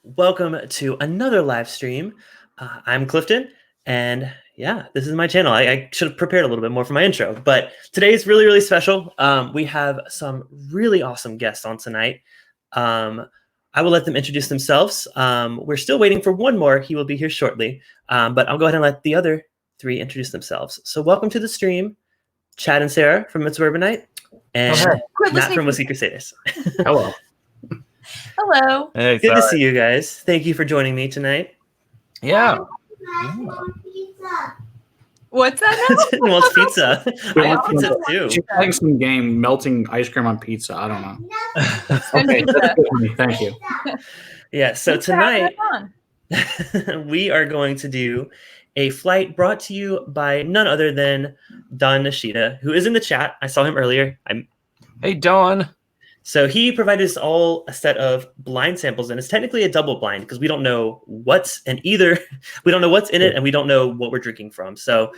Welcome to another live stream. I'm Clifton, and yeah, this is my channel. I should have prepared a little bit more for my intro, but today is really, really special. We have some really awesome guests on tonight. I will let them introduce themselves. We're still waiting for one more. He will be here shortly, but I'll go ahead and let the other three introduce themselves. So welcome to the stream, Chad and Sarah from It's Bourbon Night, and Matt from Whiskey Crusaders. Hello. Hello. Hey, good to see you guys. Thank you for joining me tonight. Yeah. What's that? He wants pizza. I want pizza too. She's playing some game, melting ice cream on pizza. I don't know. Okay, that's good for me. Thank you. Yeah, so tonight we are going to do a flight brought to you by none other than Don Nishita, who is in the chat. I saw him earlier. Hey, Don. So he provided us all a set of blind samples, and it's technically a double blind because we don't know what's in either. We don't know what's in it, and we don't know what we're drinking from. So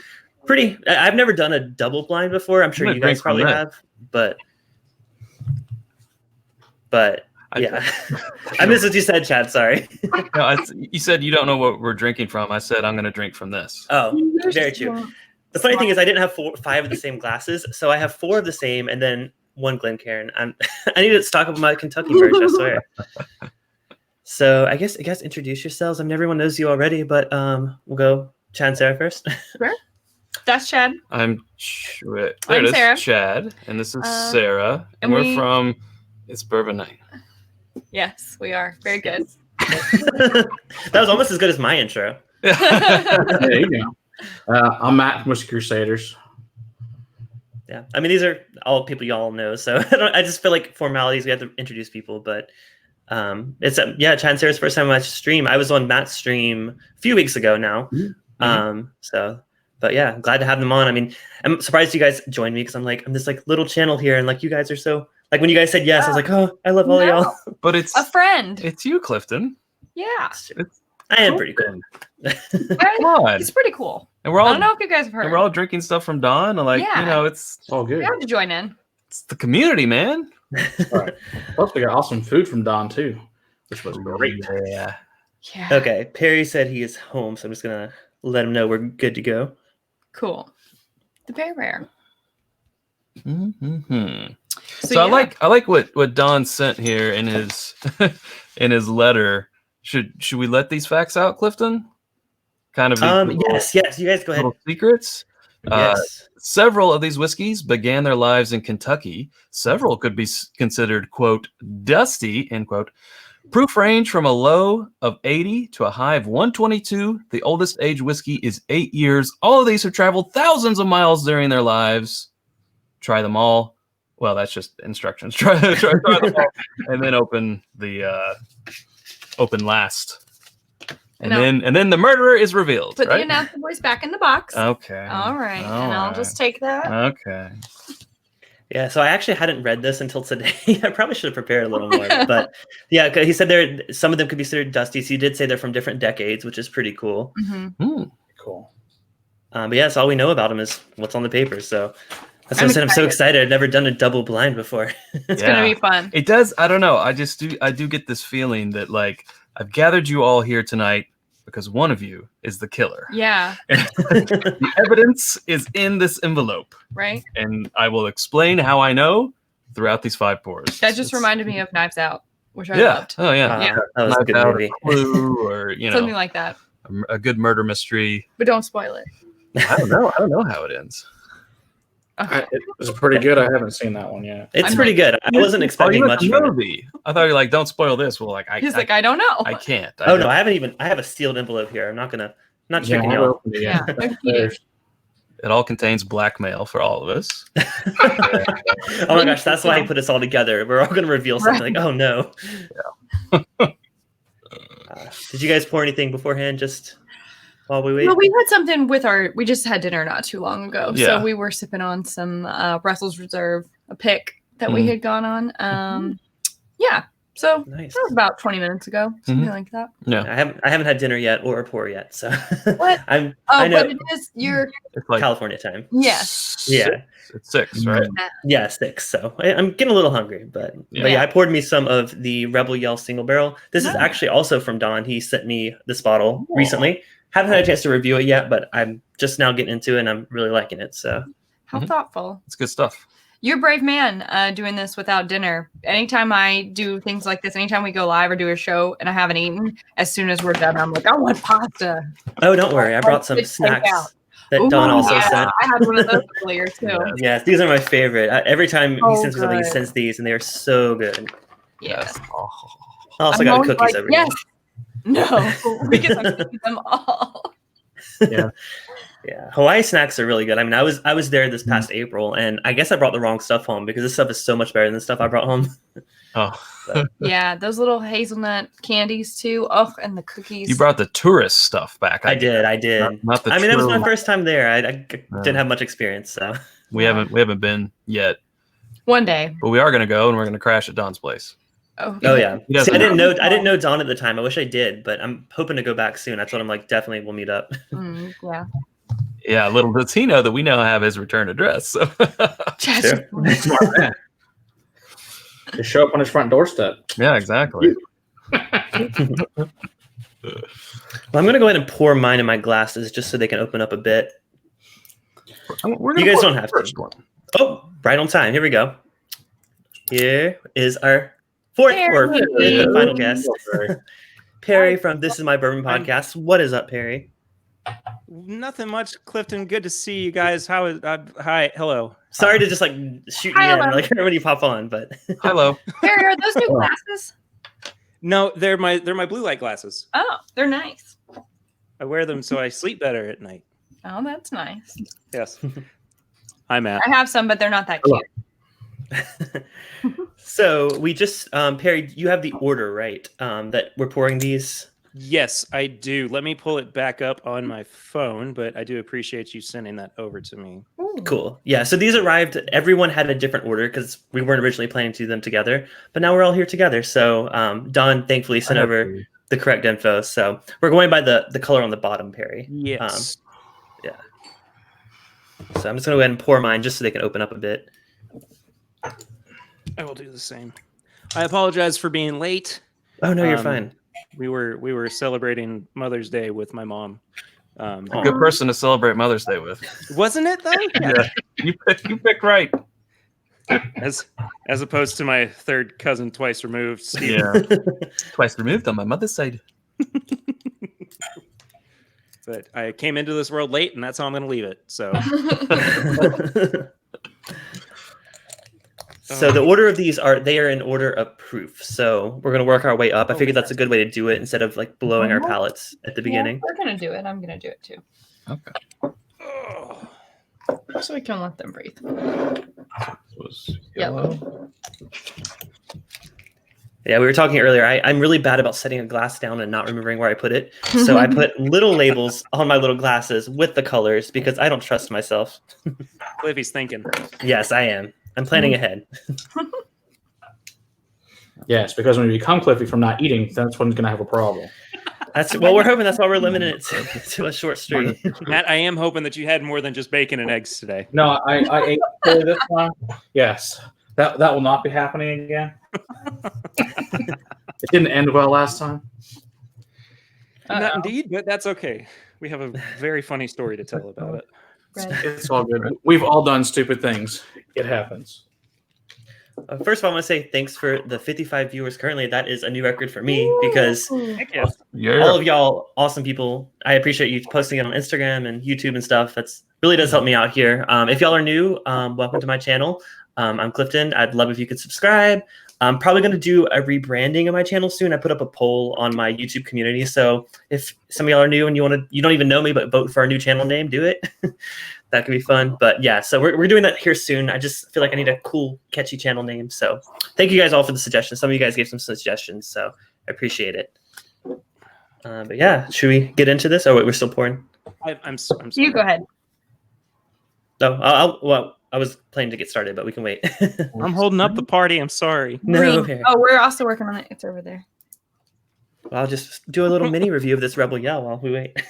I've never done a double blind before. I'm sure you guys probably have, but yeah. I missed what you said, Chad. Sorry. No, you said you don't know what we're drinking from. I said I'm going to drink from this. Oh, very true. The funny thing is I didn't have 5 of the same glasses, so I have 4 of the same, and then one Glencairn. I need to stock up my Kentucky merch, I swear. So I guess introduce yourselves. I mean, everyone knows you already, but we'll go Chad and Sarah first. Sure. That's Chad. I'm Sarah. Chad, and this is Sarah, and we're from It's Bourbon Night. Yes, we are. Very good. That was almost as good as my intro. There you go. I'm Matt from Whiskey Crusaders. Yeah, I mean, these are all people y'all know, so I just feel like formalities, we have to introduce people, but it's Chad and Sarah's first time I stream. I was on Matt's stream a few weeks ago now. But yeah, glad to have them on. I mean, I'm surprised you guys joined me because I'm this little channel here, and you guys are so, when you guys said yes, I was like, oh, I love all y'all. But it's a friend. It's you, Clifton. Yeah. I am pretty cool. Come on. He's pretty cool. And we're all, I don't know if you guys have heard. And we're all drinking stuff from Don. It's all good. You have to join in. It's the community, man. All right. Plus, we got awesome food from Don too, which was great. Yeah. Okay. Perry said he is home, so I'm just gonna let him know we're good to go. Cool. The Bear Bear. Mm-hmm. So I like what Don sent here in his in his letter. Should we let these facts out, Clifton? Kind of. Yes. You guys go ahead. Little secrets. Yes. Several of these whiskeys began their lives in Kentucky. Several could be considered, quote, dusty, end quote. Proof range from a low of 80 to a high of 122. The oldest age whiskey is 8 years. All of these have traveled thousands of miles during their lives. Try them all. Well, that's just instructions. Try them all, and then open last. And then the murderer is revealed. Put the announcer voice back in the box. Okay. All right. I'll just take that. Okay. Yeah, so I actually hadn't read this until today. I probably should have prepared a little more. But yeah, he said some of them could be considered dusty. So he did say they're from different decades, which is pretty cool. Mm-hmm. Cool. But yeah, so all we know about them is what's on the paper. So that's why I said I'm so excited. I've never done a double blind before. It's gonna be fun. It does. I don't know. I do get this feeling that I've gathered you all here tonight because one of you is the killer. Yeah. The evidence is in this envelope. Right. And I will explain how I know throughout these 5 pours. That just reminded me of Knives Out, which I loved. Oh yeah. That was a good movie. Clue or something like that. A good murder mystery. But don't spoil it. I don't know how it ends. Okay. It was pretty good. I haven't seen that one yet. It's pretty good. I wasn't expecting much from it. I thought you're don't spoil this. Well, he's I don't know. I can't. No, I haven't even. I have a sealed envelope here. I'm not tricking y'all. Yeah. It all contains blackmail for all of us. Oh my gosh, that's why he put us all together. We're all going to reveal something. Oh no. Yeah. Did you guys pour anything beforehand? Just while we wait? Well, we had something with we just had dinner not too long ago. Yeah. So we were sipping on some Russell's Reserve, a pick that we had gone on. Yeah. So Nice. that was about 20 minutes ago, something like that. Yeah, I haven't had dinner yet or a pour yet, so What? I Oh, know but it is your it's like California time. yes. Yeah, it's 6, right? yeah, 6. So I'm getting a little hungry, but Yeah. yeah, I poured me some of the Rebel Yell single barrel. This is Nice. actually also from Don. He sent me this bottle recently. Haven't had a chance to review it yet, but I'm just now getting into it and I'm really liking it. So How thoughtful. It's good stuff. You're a brave man doing this without dinner. Anytime I do things like this, anytime we go live or do a show and I haven't eaten, as soon as we're done, I'm like, I want pasta. oh, don't worry, I brought some Good snacks takeout. that Ooh, Don also yeah, sent. I had one of those earlier too. Yeah. Yes, these are my favorite. Every time he Oh, sends me something, he good. sends these, and they are so good. Yeah. Oh. I also I'm got always cookies like, over yes. No, because I'm eating them all. here. Yeah, Hawaii snacks are really good. I mean, I was there this past April, and I guess I brought the wrong stuff home because this stuff is so much better than the stuff I brought home. Oh, Yeah, those little hazelnut candies too. Oh, and the cookies. you brought the tourist stuff back. I did. Not the I mean, it was my true- first time there. I didn't have much experience, so We haven't been yet, One day. but we are going to go and we're going to crash at Don's place. Oh, oh yeah. He doesn't See, I know. didn't know Don at the time. I wish I did, but I'm hoping to go back soon. I told him like definitely we'll meet up. Yeah. Yeah, little does he know that we now have his return address. So. Chester. Smart man. Just show up on his front doorstep. Yeah, exactly. Well, I'm gonna go ahead and pour mine in my glasses just so they can open up a bit. We're gonna You guys pour don't the have first to. one. Oh, right on time. Here we go. Here is our fourth or Perry. fifth and final guest, Perry. Perry from This Is My Bourbon podcast. What is up, Perry? Nothing much, Clifton. Good to see you guys. How is? Hi, hello. Sorry to just like shoot Hi, you in hello. like when you pop on, but Hello. Perry, are those new glasses? No, they're my blue light glasses. Oh, they're nice. I wear them so I sleep better at night. Oh, that's nice. Yes. Hi, Matt. I have some, but they're not that cute. so we just Perry, you have the order right? That we're pouring these. Yes, I do. Let me pull it back up on my phone, but I do appreciate you sending that over to me. Cool. Yeah. So these arrived. Everyone had a different order because we weren't originally planning to do them together, but now we're all here together. So Don thankfully sent over the correct info. So we're going by the color on the bottom, Perry. Yes. So I'm just gonna go ahead and pour mine just so they can open up a bit. I will do the same. I apologize for being late. Oh no, you're fine. We were celebrating Mother's Day with my mom. A good person to celebrate Mother's Day with. Wasn't it though? Yeah. You picked right. As opposed to my third cousin twice removed, Steve. Yeah. Twice removed on my mother's side. But I came into this world late, and that's how I'm going to leave it. So, So the order of these are in order of proof. So we're gonna work our way up. I figured that's a good way to do it instead of like blowing our palates at the beginning. We're gonna do it. I'm gonna do it too, Okay. so we can let them breathe. This was yellow. Yeah, we were talking earlier. I'm really bad about setting a glass down and not remembering where I put it. So I put little labels on my little glasses with the colors because I don't trust myself. Cliffy's thinking. Yes, I am. I'm planning ahead. Yes, because when you become Cliffy from not eating, that's when he's going to have a problem. We're hoping that's why we're limiting it to a short stream. Matt, I am hoping that you had more than just bacon and eggs today. No, I ate fully this time. Yes, that will not be happening again. It didn't end well last time. Not indeed, but that's okay. We have a very funny story to tell about it. It's all good. We've all done stupid things. It happens. First of all, I want to say thanks for the 55 viewers currently. That is a new record for me because Heck yeah. Yeah. all of y'all awesome people. I appreciate you posting it on Instagram and YouTube and stuff. That's really does help me out here. If y'all are new, welcome to my channel. I'm Clifton. I'd love if you could subscribe. I'm probably going to do a rebranding of my channel soon. I put up a poll on my YouTube community. So if some of y'all are new and you don't even know me, but vote for our new channel name, do it. That could be fun. But yeah, so we're doing that here soon. I just feel like I need a cool, catchy channel name. So thank you guys all for the suggestions. Some of you guys gave some suggestions, so I appreciate it. But yeah, should we get into this? Oh, wait, we're still pouring. I'm sorry. You go ahead. Oh, I was planning to get started, but we can wait. I'm holding up the party. I'm sorry. No, Green. Oh, we're also working on it. It's over there. I'll just do a little mini review of this Rebel Yell while we wait.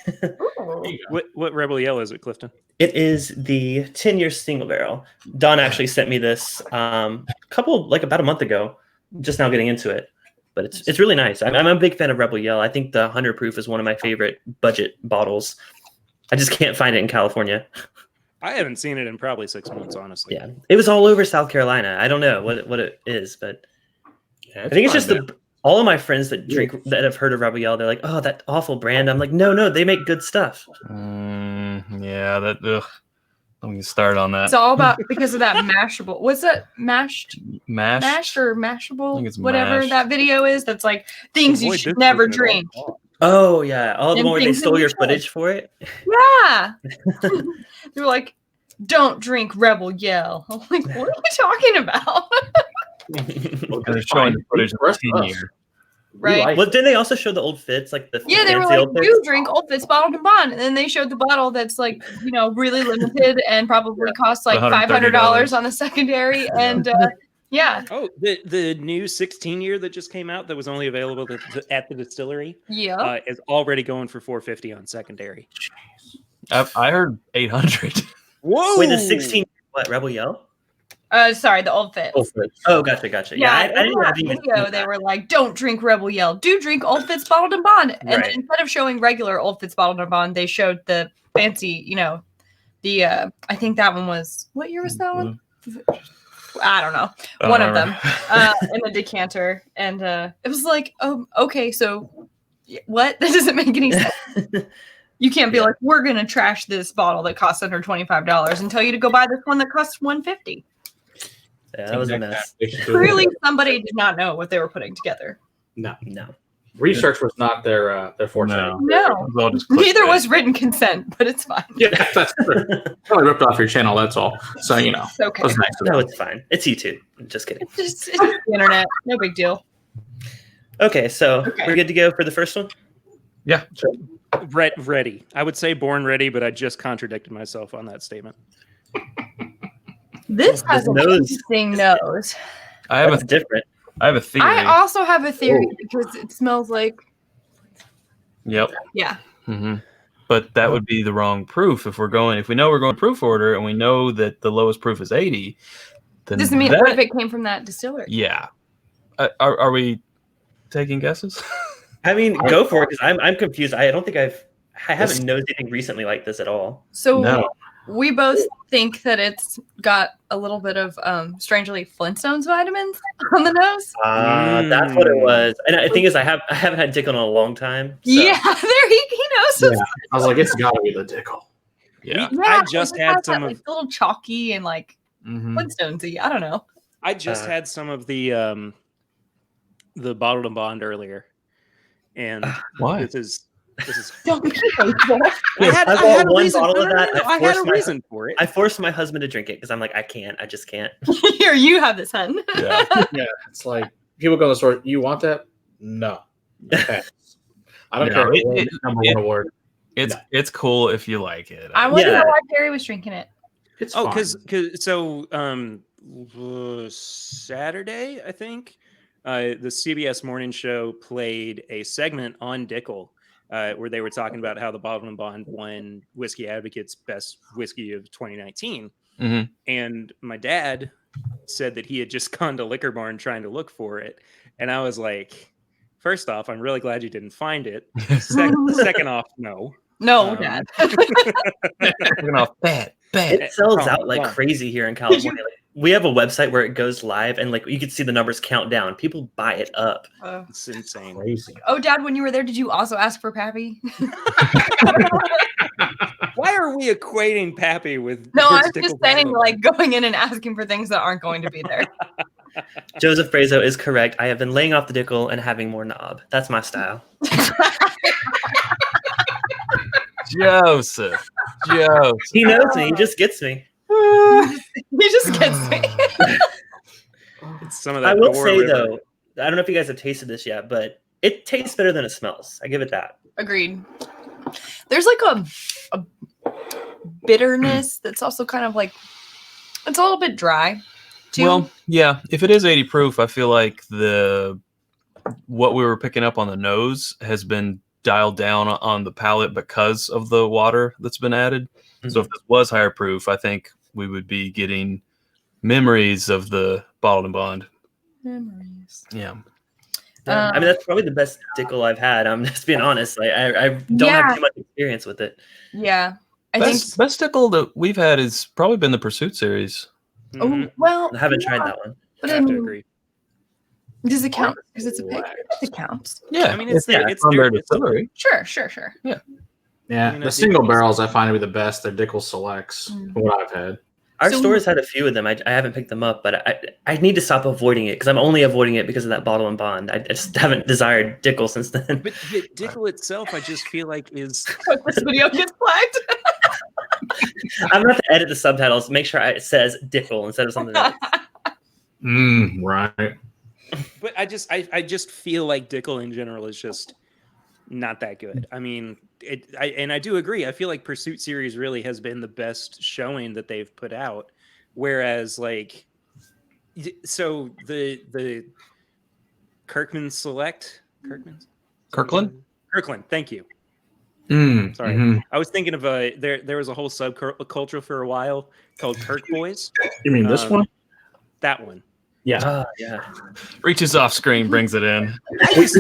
What Rebel Yell is it, Clifton? It is the 10-year single barrel. Don actually sent me this about a month ago. Just now getting into it, but it's really nice. I'm a big fan of Rebel Yell. I think the 100 proof is one of my favorite budget bottles. I just can't find it in California. I haven't seen it in probably 6 months, honestly. Yeah, it was all over South Carolina. I don't know what it is, but I think it's just all of my friends that that have heard of Rebel Yell. They're like, "Oh, that awful brand." I'm like, "No, they make good stuff." Yeah, that. Ugh. Let me start on that. It's all about because of that mashable. What's that mashed or I mashable? think it's Whatever mashed. that video is. That's like things you should never drink. Oh yeah, all the And one where they things stole that your you footage for it. Yeah. They're like, don't drink Rebel Yell. I'm like, what are you talking about? And they're showing the footage of the 10-year. Right. Well, didn't they also show the old fits, like the Yeah, they were fancy like, old fits? you drink Old Fitz bottled and bond. And then they showed the bottle that's like, really limited and probably costs like $500 on the secondary. And yeah. Oh, the new 16-year that just came out that was only available at the distillery Yeah. is already going for $450 on secondary. I heard 800. Whoa! Wait, the 16 what Rebel Yell? Sorry, the Old Fitz. Oh, gotcha. Yeah, I in didn't that have even video, they were like, don't drink Rebel Yell. Do drink Old Fitz bottled and bond. And then Right. instead of showing regular Old Fitz bottled and bond, they showed the fancy, I think that one was, what year was that one? I don't know. One of them in the decanter. And it was like, oh, okay, so what? That doesn't make any sense. You can't be like, we're going to trash this bottle that costs under $25 and tell you to go buy this one that costs $150. Yeah, that was a mess. Clearly, somebody did not know what they were putting together. No. Research was not their forte. No. Well, just Neither clickbait. was written consent, but it's fine. Yeah, that's true. Probably ripped off your channel. That's all. So It's okay. it was nice. No, it's fine. It's YouTube. Just kidding. It's just the internet. No big deal. Okay, so we're good to go for the first one? Yeah. Ready. I would say born ready, but I just contradicted myself on that statement. This has an nose. interesting nose. I have That's different. a theory. I also have a theory because it smells like, Yep. yeah. Mm-hmm. But that would be the wrong proof if we know we're going proof order and we know that the lowest proof is 80. Then Doesn't mean that- what if it came from that distillery? Yeah. Are we taking guesses? I mean, go for it because I'm confused. I haven't noticed anything recently like this at all. So No. we both think that it's got a little bit of strangely Flintstones vitamins on the nose. That's what it was. And the thing is, I haven't had Dick on in a long time. So. Yeah, there he knows. Yeah. I was like, it's got to be the Dickel. Yeah. I just it had has some that, of like, a little chalky and like Mm-hmm. Flintstonesy. I don't know. I just had some of the bottled and bond earlier, and Why? this is Don't be hateful. I had bought a one reason. bottle of that. I had a reason for it. I forced my husband to drink it because I'm like, I just can't. Here, you have this, hun. Yeah. Yeah, it's like people go to the store. You want that? No. Okay. I don't No, care. it- Number one award. It's cool if you like it. I wonder Yeah. why Terry was drinking it. It's Oh, fine. because Saturday, I think, the CBS morning show played a segment on Dickel where they were talking about how the Bottled and Bond won Whiskey Advocate's best whiskey of 2019. Mhm. And my dad said that he had just gone to Liquor Barn trying to look for it. And I was like, first off, I'm really glad you didn't find it. Second off, no. No, Dad. Taking off bad. It sells Come out like on. crazy here in California. Like, we have a website where it goes live, and like you can see the numbers count down. People buy it up. It's insane. Crazy. Oh, Dad, when you were there, did you also ask for Pappy? Why are we equating Pappy with No, I'm Dickel just saying, Bottled? like, going in and asking for things that aren't going to be there. Joseph Brazo is correct. I have been laying off the Dickel and having more knob. That's my style. Joseph. He knows me. He just gets me. He just gets me. It's some of that I will Gore say River. though, I don't know if you guys have tasted this yet, but it tastes better than it smells. I give it that. Agreed. There's like a bitterness that's also kind of like It's a little bit dry. Too. Well, yeah. If it is 80 proof, I feel like what we were picking up on the nose has been dialed down on the palate because of the water that's been added. Mm-hmm. So if this was higher proof, I think we would be getting memories of the bottled and bond. Memories. Yeah. I mean, that's probably the best Dickel I've had. I'm just being honest. Like, I don't have too much experience with it. Yeah. I think best Dickel that we've had has probably been the Pursuit series. Oh, well. I haven't tried that one. But I have to agree. Does it count? Because it's a pig. It counts. Yeah. I mean, it's from their distillery. Sure. Yeah. Yeah. I mean, the single barrels I find to be the best. They're Dickel Selects, what I've had. Our store's had a few of them. I haven't picked them up, but I need to stop avoiding it because I'm only avoiding it because of that bottle and bond. I just haven't desired Dickel since then. But Dickel itself, I just feel like is. This video gets flagged. I'm going to have to edit the subtitles, make sure it says Dickel instead of something else. Right. But I just feel like Dickel in general is just not that good. I mean, I do agree. I feel like Pursuit series really has been the best showing that they've put out. Whereas, like, so the Kirkland, thank you. Sorry, I was thinking of there was a whole subculture for a while called Kirk Boys. You mean this one? That one. Yeah. Yeah. Reaches off screen, brings it in. What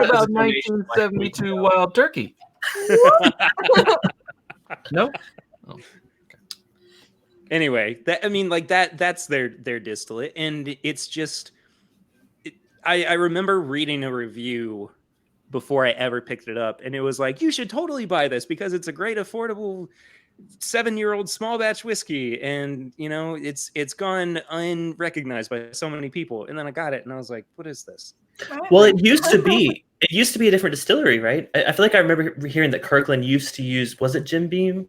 about 1972 Wild Turkey? No. Oh, okay. Anyway, that's their distillate, and it's just. I remember reading a review before I ever picked it up, and it was like, you should totally buy this because it's a great affordable 7-year-old small batch whiskey, and it's gone unrecognized by so many people. And then I got it and I was like, what is this? Well, it used to be a different distillery, right? I feel like I remember hearing that Kirkland used to use, was it Jim Beam?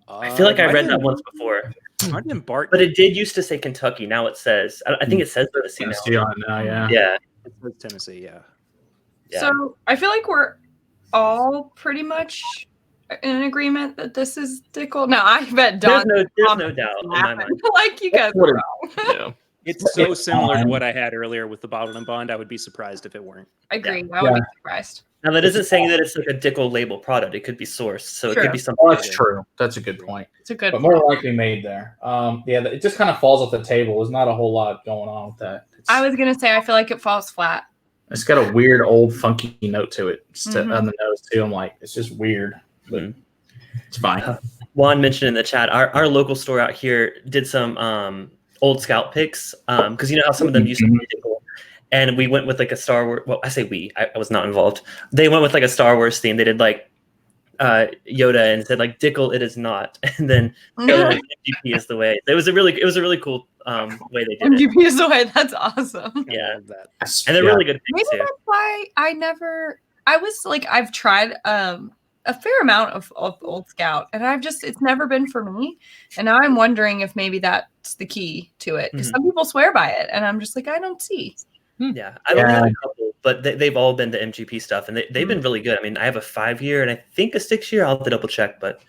I feel like I read that once before. But it did used to say Kentucky. Now it says, I think it says Tennessee now. Yeah. It says Tennessee, yeah. So I feel like we're all pretty much in agreement that this is Dickel. No, I bet Don. There's no doubt in my mind. Like you guys are wrong. Yeah. It's so similar to what I had earlier with the bottled and bond. I would be surprised if it weren't. I agree. I would be surprised. Now that isn't saying that it's like a Dickel label product. It could be sourced, so True. it could be something. Oh, that's true. That's a good point. It's a good but more likely made there. It just kind of falls off the table. There's not a whole lot going on with that. I was gonna say I feel like it falls flat. It's got a weird old funky note to it on the nose too. I'm like, it's just weird, but it's fine. Juan mentioned in the chat, our local store out here did some old Scout picks because you know how some of them used to be Dickel, and we went with like a Star Wars. Well, I say we. I was not involved. They went with like a Star Wars theme. They did like Yoda and said like Dickel, it is not, and then MGP is the way. It was a really cool way they did it. MGP is the way. That's awesome. Yeah, and they're really good. Maybe that's why I've tried a fair amount of Old Scout, and it's never been for me. And now I'm wondering if maybe that's the key to it, because some people swear by it, and I'm just like, I don't see. Yeah, I've only had a couple, but they've all been the MGP stuff, and they've been really good. I mean, I have a 5-year and I think a 6-year. I'll have to double check, but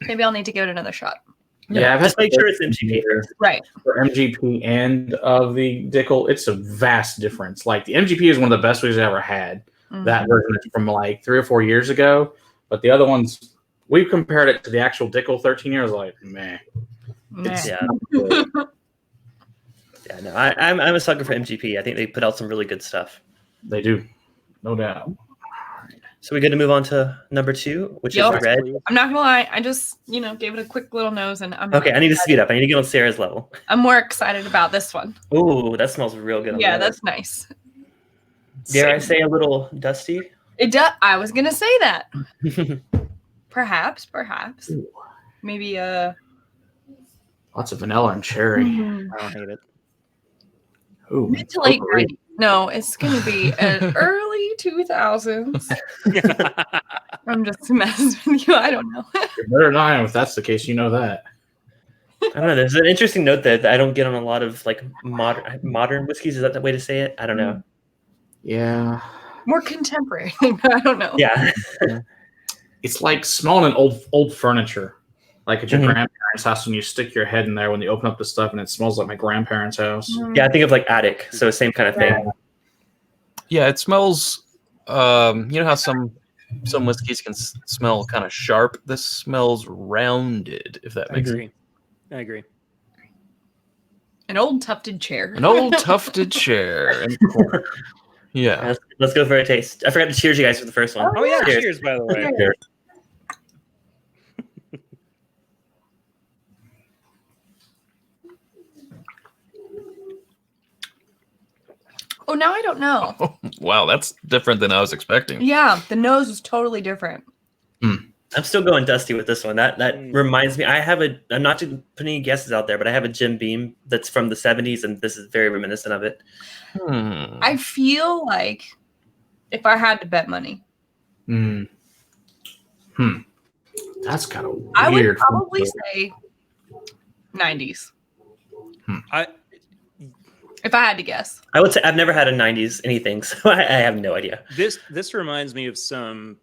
maybe I'll need to give it another shot. Yeah, just make sure it's MGP. Right. For MGP and of the Dickel, it's a vast difference. Like the MGP is one of the best we've ever had. That version is from like 3 or 4 years ago, but the other ones, we've compared it to the actual Dickel 13 years. Like, man. Yeah, no, I'm a sucker for MGP. I think they put out some really good stuff. They do, no doubt. So we're going to move on to number 2, which is red. I'm not gonna lie, I just gave it a quick little nose, and I'm okay. I need to speed up. I need to get on Sarah's level. I'm more excited about this one. Ooh, that smells real good. Yeah, that's nice. Dare I say a little dusty? It does. I was gonna say that. Perhaps. Ooh. Maybe lots of vanilla and cherry. I don't hate it. Ooh, mid to late 90s. No, it's gonna be an early 2000s. I'm just messing with you. I don't know. You're better than I am if that's the case. You know that. I don't know. There's an interesting note that I don't get on a lot of like modern whiskeys. Is that the way to say it? I don't know. Yeah. More contemporary. I don't know. Yeah. It's like smelling an old furniture. like at your Mhm. grandparents' house when you stick your head in there when you open up the stuff and it smells like my grandparents' house. Yeah, I think of like attic, so same kind of thing. Yeah, it smells. You know how some whiskeys can smell kind of sharp. This smells rounded, if that I makes sense. agree. I agree. An old tufted chair. An old tufted chair in the corner. Yeah. Let's go for a taste. I forgot to cheers you guys for the first one. Oh yeah, Cheers. cheers by the way. Cheers. Oh, now I don't know. Wow, that's different than I was expecting. Yeah, the nose was totally different. I'm still going dusty with this one. That Mm. reminds me. I'm not to put any guesses out there, but I have a Jim Beam that's from the 70s, and this is very reminiscent of it. I feel like if I had to bet money, That's kind of weird. I would probably say 90s. I If I had to guess. I would say I've never had a 90s anything, so I have no idea. this reminds me of some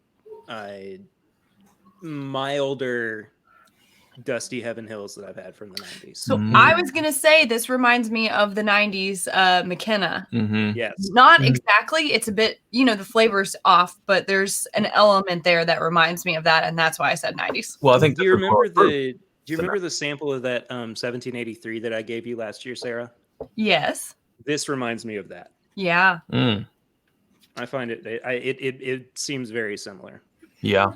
milder Dusty Heaven Hills that I've had from the 90s. So I was going to say this reminds me of the 90s McKenna. Mm-hmm. Yes. Not exactly. It's a bit, the flavor's off, but there's an element there that reminds me of that, and that's why I said 90s. Well, I think Do you remember the the Do you remember the sample of that 1783 that I gave you last year, Sarah? Yes. This reminds me of that. Yeah. I find it seems very similar. Yeah.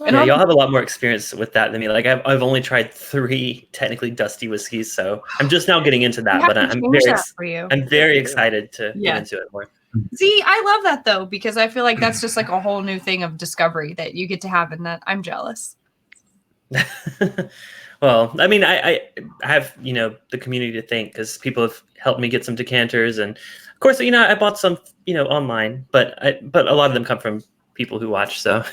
And Yeah, y'all have a lot more experience with that than me. Like I've only tried 3 technically dusty whiskeys, so I'm just now getting into that. But I'm very excited to get into it more. See, I love that though, because I feel like that's just like a whole new thing of discovery that you get to have, and that I'm jealous. Well, I mean, I have the community to thank, because people have helped me get some decanters, and of course I bought some online, but a lot of them come from people who watch. So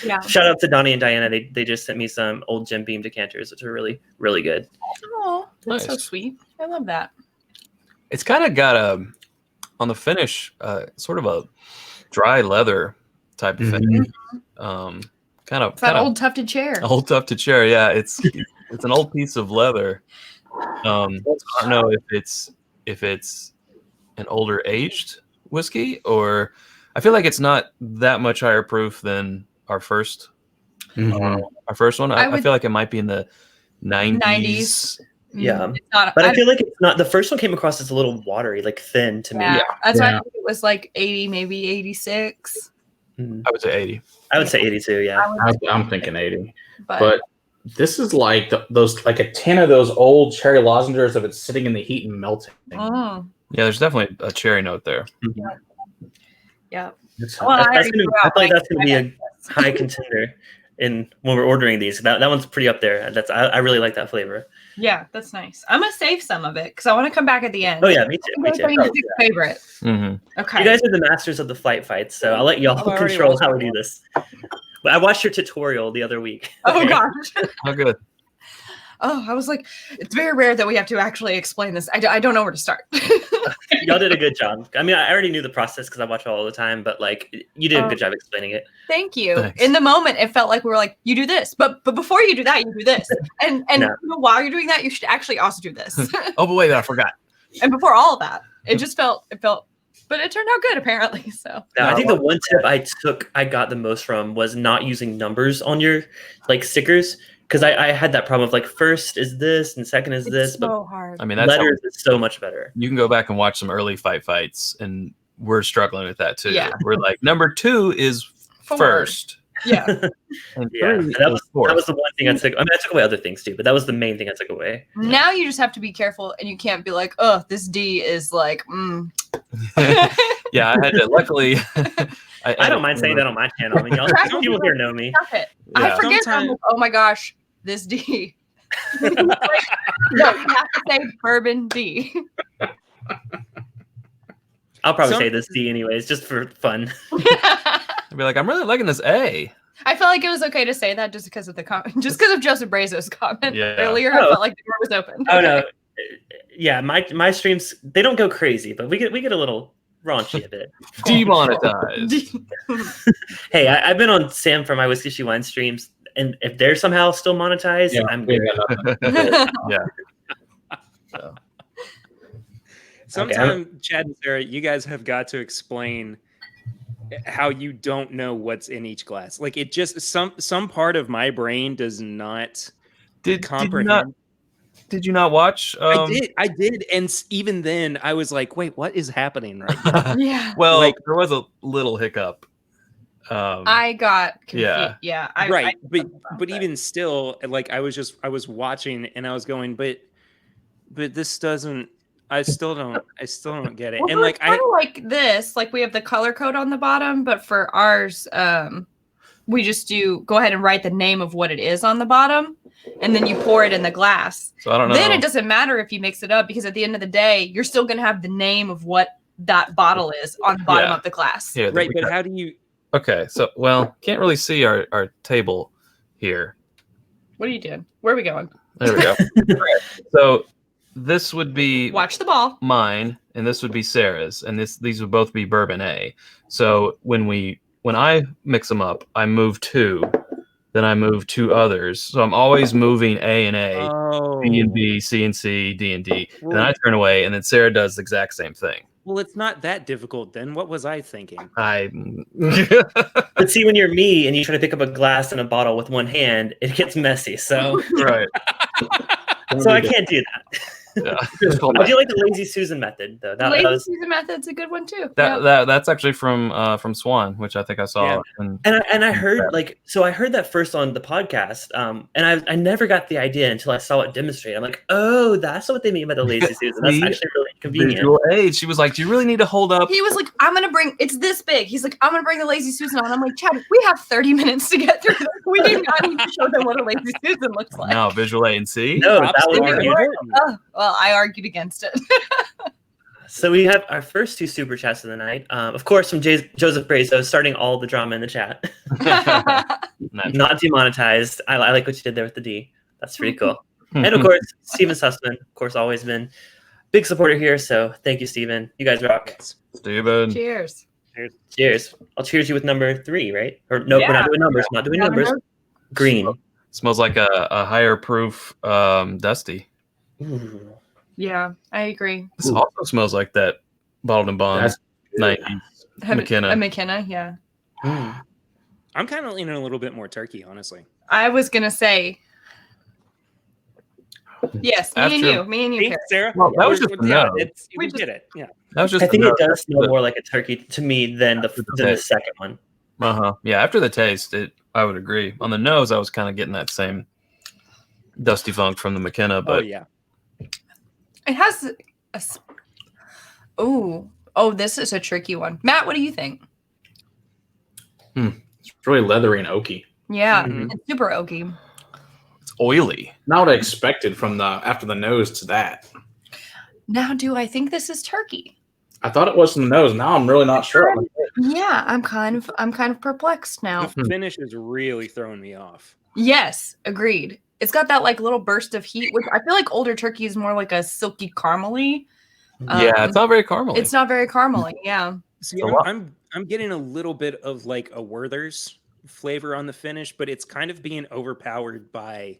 Yeah. Shout out to Donnie and Diana. They just sent me some old Jim Beam decanters, which are really, really good. Oh, that's so Nice. sweet. I love that. It's kind of got on the finish, sort of a dry leather type of finish. Kind of It's that old tufted chair. old tufted chair. Yeah, it's an old piece of leather. I don't know if it's an older aged whiskey, or I feel like it's not that much higher proof than our first one. I feel like it might be in the 90s. Yeah. It's not, But I feel like it's not. The first one came across as a little watery, like thin to me. yeah, that's why I Yeah. think it was like 80, maybe 86. Mhm. I would say 80. I would say 82. Yeah. I'm thinking 80. But, But this is like those, like a tin of those old cherry lozenges of it sitting in the heat and melting. Mm, Yeah, there's definitely a cherry note there. yeah. It's- Well, I already threw I out feel like my- that's going to be a high contender when we're ordering these. That one's pretty up there. I really like that flavor. Yeah, that's nice. I'm gonna save some of it because I want to come back at the end. Oh yeah, me too. I'm Me gonna tell too. you my favorite. Mm-hmm. Okay. You guys are the masters of the flight fights, so I'll let y'all Oh, I already control lost how my we do this. But I watched your tutorial the other week. Oh Okay? gosh. Oh, good. Oh, I was like, it's very rare that we have to actually explain this. I don't know where to start. Y'all did a good job. I mean, I already knew the process because I watch it all the time, but like you did a good job explaining it. Thank you. Thanks. In the moment, it felt like we were like, you do this, but before you do that, you do this, and No. while you're doing that, you should actually also do this. Oh, but wait, I forgot. And before all of that, it just felt, but it turned out good apparently. So Now, I think the one tip I got the most from was not using numbers on your like stickers, because I had that problem of like first is this and second is this, it's but so hard. I mean, that's how, letters is so much better. you can go back and watch some early fights, and we're struggling with that too. Yeah. We're like, number 2 is Four. first. Yeah. And Yeah, 3 that is was fourth. the one thing I took. I mean, I took away other things too, but that was the main thing I took away. Now you just have to be careful, and you can't be like, oh, this D is like, Yeah, I had to. Luckily, I don't mind saying that on my channel. I mean, y'all, some people here know me. Stop it. Yeah. I forget. I'm Sometimes- like, oh my gosh, this D. No, you have to say Bourbon D. I'll probably Some- say this D anyways, just for fun. I'd be like, I'm really liking this A. I felt like it was okay to say that just because of the comment, just because of Joseph Brazo's comment Yeah. earlier. I Oh. felt like the door was open. Oh no, yeah, my streams, they don't go crazy, but we get a little raunchy a bit. Demonetized. Hey, I've been on Sam for my Whiskey She Wine streams. and if they're somehow still monetized, I'm we good. got nothing. Yeah. Sometime, Chad and Sarah, you guys have got to explain how you don't know what's in each glass. Like it just some part of my brain does not comprehend. Did you not watch? I did, and even then, I was like, "Wait, what is happening right now?" Yeah. Well, Like- there was a little hiccup. I got confused. Yeah. Right, but even still, like I was watching, and I was going, but this doesn't. I still don't get it. Well, And like kind of like this, like we have the color code on the bottom, but for ours, we just go ahead and write the name of what it is on the bottom, and then you pour it in the glass. So I don't know. Then it doesn't matter if you mix it up, because at the end of the day, you're still gonna have the name of what that bottle is on the bottom of the glass. Here, right, but how do you? Okay, so can't really see our table here. What are you doing? Where are we going? There we go. So this would be Watch the ball. mine, and this would be Sarah's, and these would both be Bourbon A. So when I mix them up, I move 2, then I move 2 others. So I'm always moving A and A, B and B, C and C, D and D, and then I turn away, and then Sarah does the exact same thing. Well, it's not that difficult then. What was I thinking? But see, when you're me and you try to pick up a glass and a bottle with one hand, it gets messy. So Right. so I can't do that. Yeah. I do like the lazy Susan method though. The lazy Susan method's a good one too. That's actually from Swan, which I think I saw. And I heard I heard that first on the podcast, and I never got the idea until I saw it demonstrated. I'm like, oh, that's what they mean by the lazy Susan. That's actually really convenient. Visual aid. She was like, "Do you really need to hold up?" He was like, it's this big. He's like, I'm gonna bring the lazy Susan on. I'm like, Chad, we have 30 minutes to get through this. We do not need to show them what a lazy Susan looks like. No, visual aid and see. No, that was well, I argued against it. So we have our first 2 super chats of the night. Of course, from Joseph Brazo, starting all the drama in the chat. Not demonetized. I like what you did there with the D. That's pretty cool. And of course, Steven Sussman, of course, always been big supporter here. So thank you, Steven. You guys rock. Steven. Cheers. Cheers. I'll cheers you with number 3, right? Or no, we're not doing numbers. Not doing numbers. Green. Smells like a higher proof Dusty. Ooh. Yeah, I agree. This also smells like that Bottled and Bond 90s McKenna. A McKenna, yeah. I'm kind of leaning a little bit more turkey, honestly. I was gonna say, yes, me and you, Sarah. Well, that was just we did it. Yeah, that was just. I think it does smell more like a turkey to me than the second one. Yeah, after the taste, I would agree. On the nose, I was kind of getting that same dusty funk from the McKenna, but yeah. It has this is a tricky one. Matt, what do you think? It's really leathery and oaky. Yeah, it's super oaky. it's oily. Not what I expected from after the nose to that. Now, do I think this is turkey? I thought it was from the nose. Now I'm really not sure. Yeah, I'm kind of perplexed now. The finish is really throwing me off. Yes, agreed. It's got that like little burst of heat, which I feel like older turkey is more like a silky caramely. Yeah, it's not very caramely. It's not very caramely. Yeah. See, I'm getting a little bit of like a Werther's flavor on the finish, but it's kind of being overpowered by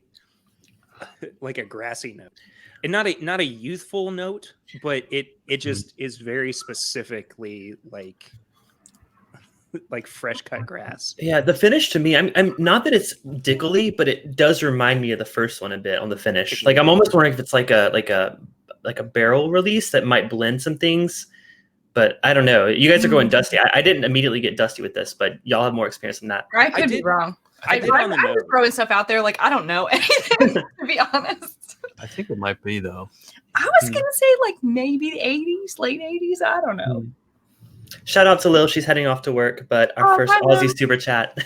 like a grassy note, and not a youthful note, but it just is very specifically like fresh cut grass. Yeah, the finish to me, I'm not that it's dickily, but it does remind me of the first one a bit on the finish. Like I'm almost wondering if it's like a barrel release that might blend some things, but I don't know. You guys are going dusty. I didn't immediately get dusty with this, but y'all have more experience than that. I could be wrong. I'm just throwing stuff out there. Like I don't know anything, to be honest. I think it might be though. I was gonna say like maybe the 80s, late 80s. I don't know. Shout out to Lil. She's heading off to work, but our first Aussie super chat.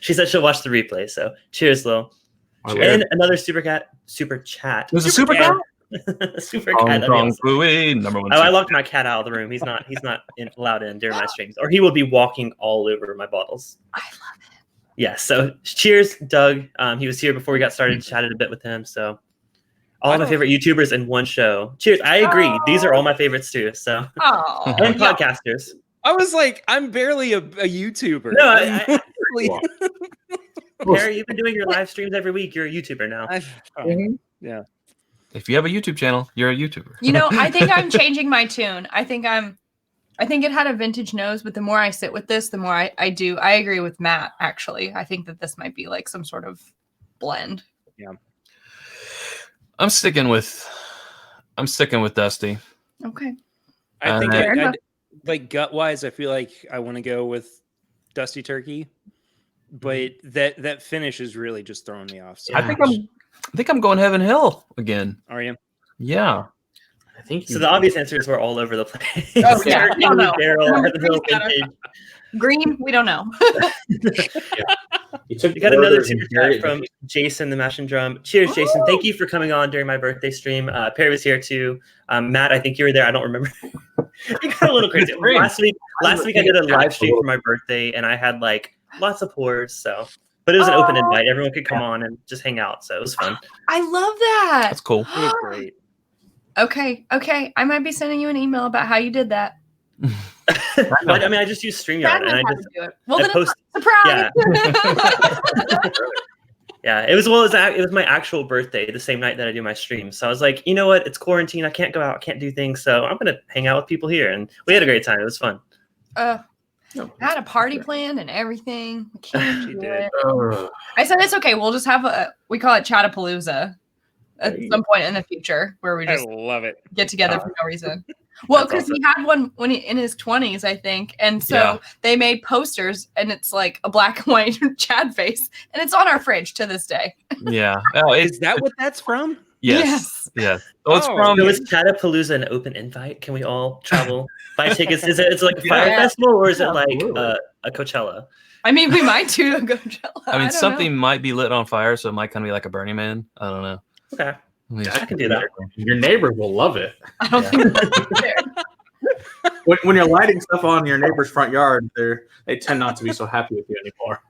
She said she'll watch the replay. So cheers, Lil. And another super chat. There's a super cat. Super cat. Number 1. I locked my cat out of the room. He's not allowed in during my streams, or he will be walking all over my bottles. I love it. Yeah. So cheers, Doug. He was here before we got started. Chatted a bit with him. So all my favorite YouTubers in one show. Cheers. I agree. These are all my favorites too. So and podcasters. I was like, I'm barely a YouTuber. No, Perry, you've been doing your live streams every week. You're a YouTuber now. Yeah. If you have a YouTube channel, you're a YouTuber. You know, I think I'm changing my tune. I think it had a vintage nose, but the more I sit with this, the more I do. I agree with Matt, actually. I think that this might be like some sort of blend. Yeah. I'm sticking with Dusty. Okay. I think Fair enough. like gut wise, I feel like I want to go with Dusty Turkey, but that finish is really just throwing me off. So I think I'm going Heaven Hill again. Are you? Yeah. I think So the obvious answers were all over the place. Oh, yeah. Turkey, No, no. barrel, No, Heaven Hill, Green's got it. vintage. Green, we don't know. You took We got another orders and super carried chat it. from Jason, the Mash and Drum. Cheers, Jason. Thank you for coming on during my birthday stream. Perry was here too. Matt, I think you were there. I don't remember. It got a little crazy. Last week I did a live stream for my birthday, and I had like lots of pours. So, but it was an open invite. Everyone could come on and just hang out. So it was fun. I love that. That's cool. It was great. Okay. I might be sending you an email about how you did that. But, I mean, I just use StreamYard, and I How to just do it. Well, I then post. surprise. Yeah, it was my actual birthday the same night that I do my stream. So I was like, you know what? It's quarantine. I can't go out. I can't do things. So I'm gonna hang out with people here, and we had a great time. It was fun. I had a party planned and everything. I can't She do did. it. I said it's okay. We'll just have we call it Chatapalooza at some point in the future where we I just love it. get together for no reason. Well, That's because he had one when in his 20s, I think, and so Yeah. they made posters, and it's like a black and white Chad face, and it's on our fridge to this day. Yeah. Oh, Is that what that's from? yes. Yes. Oh, it's Oh, from So is Chatapalooza an open invite? Can we all travel, buy tickets? It's like a fire Yeah. festival, or is it like Absolutely. a Coachella? I mean, we might do a Coachella. I mean, don't something know. might be lit on fire, so it might kind of be like a Burning Man. I don't know. Okay, At least- I can do that. Your neighbors will love it. I don't think that's fair. When you're lighting stuff on your neighbor's front yard, they tend not to be so happy with you anymore.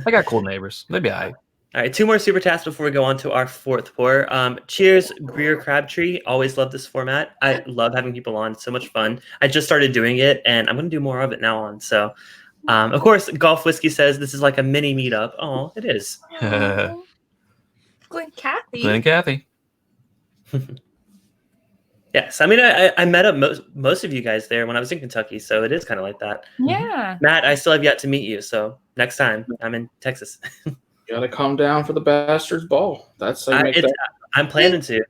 I got cool neighbors. Maybe I. All right, 2 more super chats before we go on to our 4th pour. Cheers, Greer Crabtree. Always love this format. I love having people on. It's so much fun. I just started doing it, and I'm going to do more of it now on. So, of course, Golf Whiskey says this is like a mini meetup. Oh, it is. Aw. Glenn Kathy. Glenn and Kathy. Yes, I mean, I met up most of you guys there when I was in Kentucky, so it is kind of like that. Yeah. Matt, I still have yet to meet you, so next time I'm in Texas. You gotta come down for the Bastards Ball. That's how you make that. I'm planning to.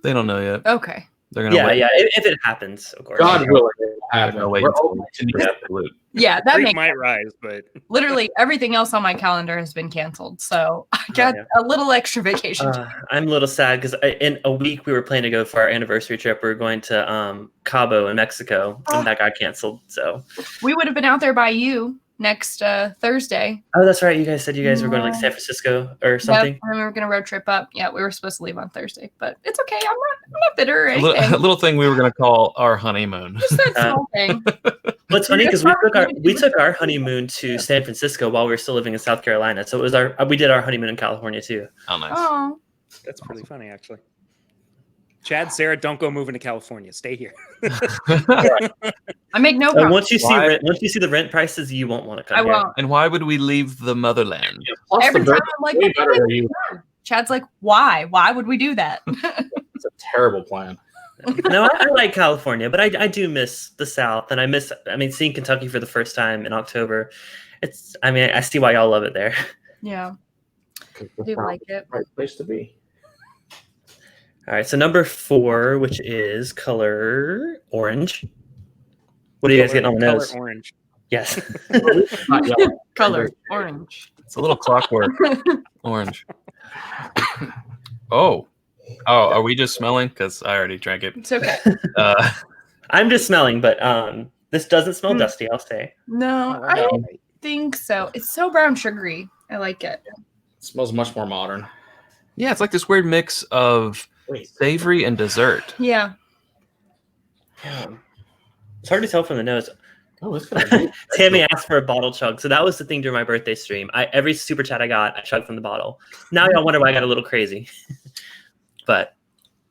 They don't know yet. Okay. They're gonna Yeah, wait. yeah. If it happens, of course. God willing, it They're happen. gonna wait We're until open to it's new- absolute. Yeah, that Creek makes might rise, but literally everything else on my calendar has been canceled. So I got yeah. a little extra vacation. I'm a little sad because in a week we were planning to go for our anniversary trip. We were going to Cabo in Mexico, and that got canceled. So. We would have been out there by you next Thursday. Oh, that's right. You guys said you guys were going to like San Francisco or something. Yep, and we were going to road trip up. Yeah, we were supposed to leave on Thursday, but it's okay. I'm not bitter or A anything. little thing we were gonna call our honeymoon. Just that small thing. Well, it's funny because we took our honeymoon to San Francisco while we were still living in South Carolina. So it was we did our honeymoon in California too. Oh, nice. Oh, that's pretty funny, actually. Chad, Sarah, don't go moving to California. Stay here. I make no promise. Once you Why? see the rent prices, you won't want to come I here. won't. And why would we leave the motherland? Plus Every the time bird- I'm like, way "Okay, better than you. Chad's like, why? Why would we do that? It's a terrible plan. No, I like California, but I do miss the South, and I mean, seeing Kentucky for the first time in October. I see why y'all love it there. Yeah, 'Cause I do like it. right place to be. All right, so number 4, which is color orange. What are you guys getting on the Color nose? orange. Yes. Not yellow. Color orange. It's a little clockwork orange. Oh, are we just smelling? Because I already drank it. It's okay. I'm just smelling, but this doesn't smell dusty, I'll say. No, I don't think so. It's so brown sugary. I like it. It smells much more modern. Yeah, it's like this weird mix of Wait. savory and dessert. Yeah. Yeah. It's hard to tell from the nose. Oh, it's gonna Tammy asked for a bottle chug, so that was the thing during my birthday stream. Every super chat I got, I chugged from the bottle. Now y'all wonder why I got a little crazy, but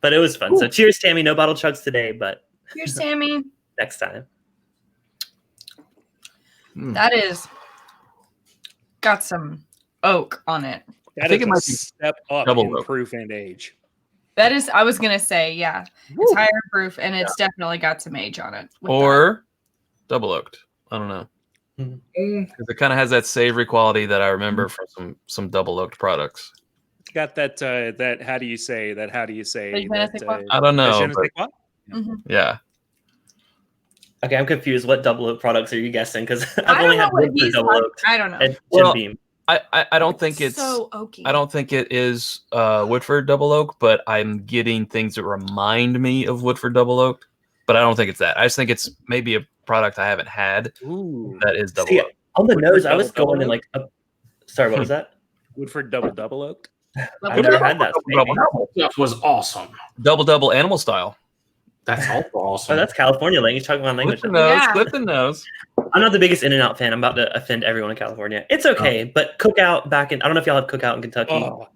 it was fun. So cheers, Tammy. No bottle chugs today, but Here's Sammy. next time. That is got some oak on it. That think is it a might be step up double in oak. proof and age. That is, I was gonna say, yeah, it's higher proof, and it's definitely got some age on it. with that. Or double oaked. I don't know. Mhm. Because it kind of has that savory quality that I remember from some double oaked products. It's got that how do you say The je ne sais quoi. I don't know. je ne sais But quoi? yeah. Okay, I'm confused. What double oak products are you guessing? Because I I've don't only know had what Woodford he's double talking- oaked I don't know. and Jim Well, Beam. I don't think it's so oaky. I don't think it is Woodford double oak, but I'm getting things that remind me of Woodford double oak. But I don't think it's that. I just think it's maybe a product I haven't had Ooh, that is double See, oak. on the Woodford nose, I was double going in oak? like. Sorry, what was that? Woodford double oaked. I've never had that. Maybe. That was awesome. Double animal style. That's also awesome. Oh, that's California language. Talking about language. Clifton now. knows. Yeah. Clifton knows. I'm not the biggest In-N-Out fan. I'm about to offend everyone in California. It's okay, but Cookout back in. I don't know if y'all have Cookout in Kentucky. Oh,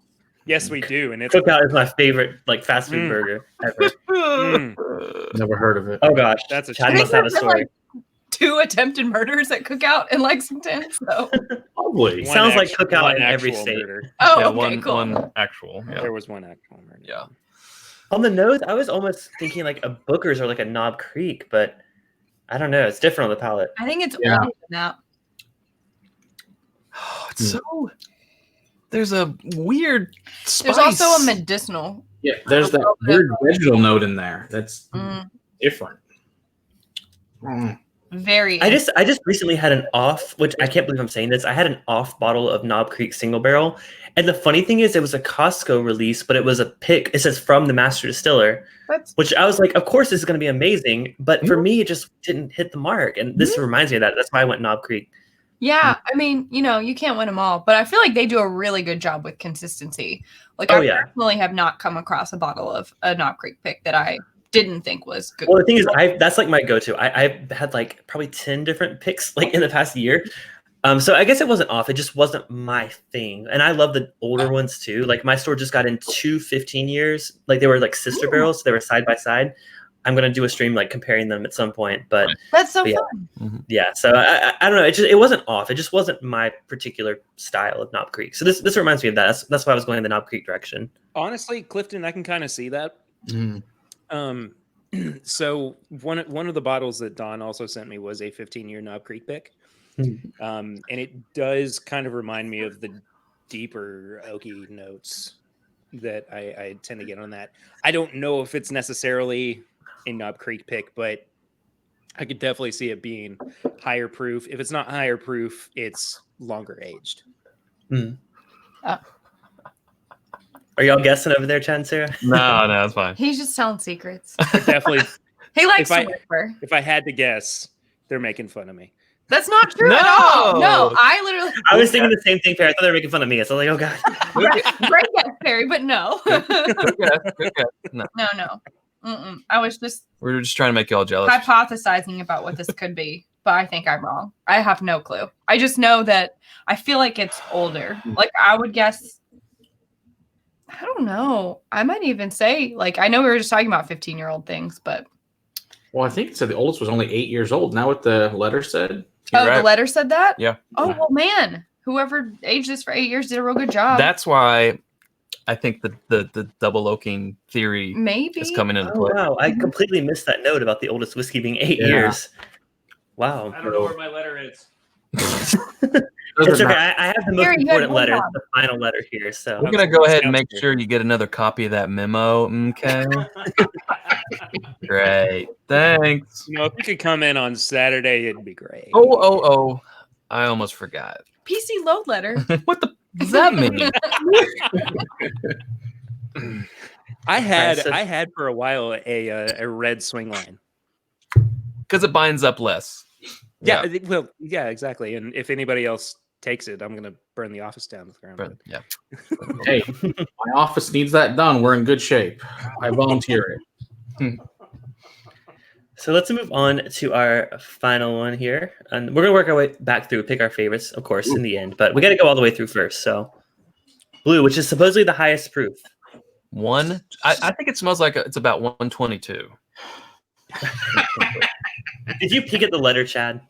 yes, we do, and it's Cookout is my favorite like fast food Mm. burger ever. Never heard of it. Oh gosh, That's a Chad I must think have a there's been, story. like, 2 attempted murders at Cookout in Lexington. So, Probably. One Sounds like actual- Cookout one in every actual state. murder. oh, Yeah, okay, cool. one actual. Yeah. There was one actual murder. Yeah. On the nose, I was almost thinking like a Booker's or like a Knob Creek, but I don't know. It's different on the palate. I think it's Yeah. older than that. It's so there's a weird spice. There's also a medicinal. Yeah, there's that weird vegetal note in there. That's different. Very. I just recently had an off, which I can't believe I'm saying this. I had an off bottle of Knob Creek single barrel, and the funny thing is, it was a Costco release, but it was a pick. It says from the master distiller, That's- which I was like, of course this is going to be amazing. But for me, it just didn't hit the mark, and this reminds me of that. That's why I went Knob Creek. Yeah, I mean, you can't win them all, but I feel like they do a really good job with consistency. Like, Oh, I yeah. personally have not come across a bottle of a Knob Creek pick that I didn't think was good. Well, the thing is, that's like my go-to. I've had like probably 10 different picks like in the past year. So I guess it wasn't off. It just wasn't my thing. And I love the older ones too. Like my store just got in 2 15 years. Like they were like sister barrels. So they were side by side. I'm gonna do a stream like comparing them at some point. But That's so yeah. fun. yeah, so I don't know. It wasn't off. It just wasn't my particular style of Knob Creek. So this reminds me of that. That's why I was going in the Knob Creek direction. Honestly, Clifton, I can kind of see that. Mm. So one of the bottles that Don also sent me was a 15-year Knob Creek pick, and it does kind of remind me of the deeper oaky notes that I tend to get on that. I don't know if it's necessarily a Knob Creek pick, but I could definitely see it being higher proof. If it's not higher proof, it's longer aged. Are y'all guessing over there, Chad and Sarah? No, that's fine. He's just telling secrets. Definitely, He likes If to I- whisper. if I had to guess, they're making fun of me. That's not true at all. No. No, I literally I was thinking the same thing, Perry. I thought they were making fun of me. So I was like, oh god. great guess, Perry, but no. Good guess. No, No. Mm-mm. I was just we're just trying to make y'all jealous. hypothesizing about what this could be, but I think I'm wrong. I have no clue. I just know that I feel like it's older. Like I would guess. I don't know. I might even say, like, I know we were just talking about 15-year-old things, but Well, I think it said the oldest was only 8 years old. Now what the letter said. You're the right. letter said that. Yeah. Oh well, man. Whoever aged this for 8 years did a real good job. That's why I think the double oaking theory Maybe is coming into Oh play. wow. I completely missed that note about the oldest whiskey being 8 Yeah. years. Wow. I don't know where my letter is. It's Doesn't okay. matter. I have the most Harry, you had important one letter, job. the final letter here. So We're gonna go ahead and Sounds make good. sure you get another copy of that memo. Okay. Great. Thanks. You know, if you could come in on Saturday, it'd be great. Oh. I almost forgot. PC load letter. What the does that mean? I had so- I had for a while a red swing line. Because it binds up less. Yeah, well, yeah, exactly. And if anybody else takes it, I'm gonna burn the office down to the ground. But yeah. Hey, my office needs that done. We're in good shape. I volunteer it. So let's move on to our final one here. And we're going to work our way back through, pick our favorites, of course, in the end. But we got to go all the way through first. So blue, which is supposedly the highest proof. I think it smells like it's about 122. Did you peek at the letter, Chad?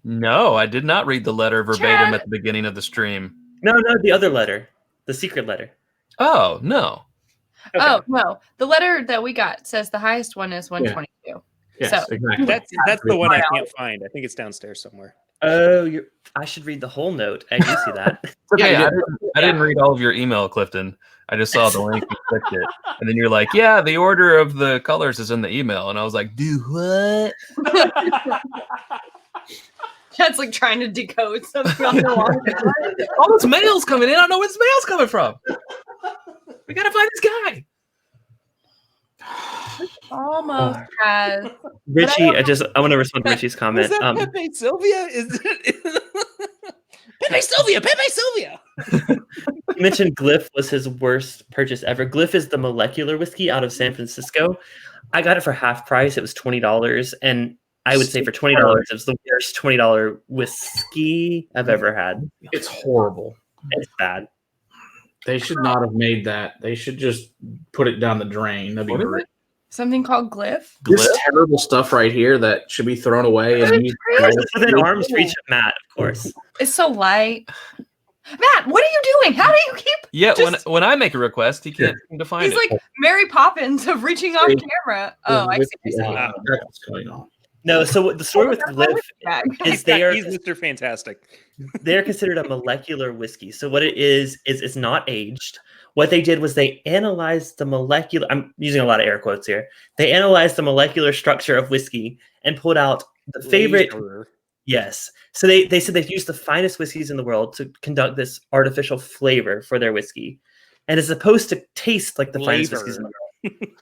No, I did not read the letter verbatim at the beginning of the stream. No, the other letter, the secret letter. Oh, no. Okay. Oh no, the letter that we got says the highest one is 122. Yes, So exactly. That's the one I Right. can't find. I think it's downstairs somewhere. Oh, I should read the whole note. I do see that. Okay, Yeah, I didn't read all of your email, Clifton. I just saw the link and clicked it. And then you're like, yeah, the order of the colors is in the email. And I was like, do what? Chad's like trying to decode something on the wall. All this mail's coming in. I don't know where this mail's coming from. We got to find this guy. Almost has. Richie, I want to respond to Richie's comment. Is that Pepe Sylvia? Is it Pepe Sylvia? Pepe Sylvia. You mentioned Glyph was his worst purchase ever. Glyph is the molecular whiskey out of San Francisco. I got it for half price. It was $20, and I would say for $20, it was the worst $20 whiskey I've ever had. It's horrible. It's bad. They should not have made that. They should just put it down the drain. That'd be What is great. Something called glyph. This terrible stuff right here that should be thrown away. And used- It's within arm's reach of Matt, of course. It's so light. Matt, what are you doing? How do you keep? Yeah, Just- when I make a request, he can't seem to find He's it. like Mary Poppins of reaching off camera. Oh, I see. I see. Wow, that's what's going on. No, so what the story with That's my Glyph whiskey bag. is they are He's Mr. Fantastic. they're considered a molecular whiskey. So what it is it's not aged. What they did was they analyzed the molecular. I'm using a lot of air quotes here. They analyzed the molecular structure of whiskey and pulled out the favorite. Laser. Yes. So they said they've used the finest whiskeys in the world to conduct this artificial flavor for their whiskey, and it's supposed to taste like the finest Flavor. whiskeys in the world.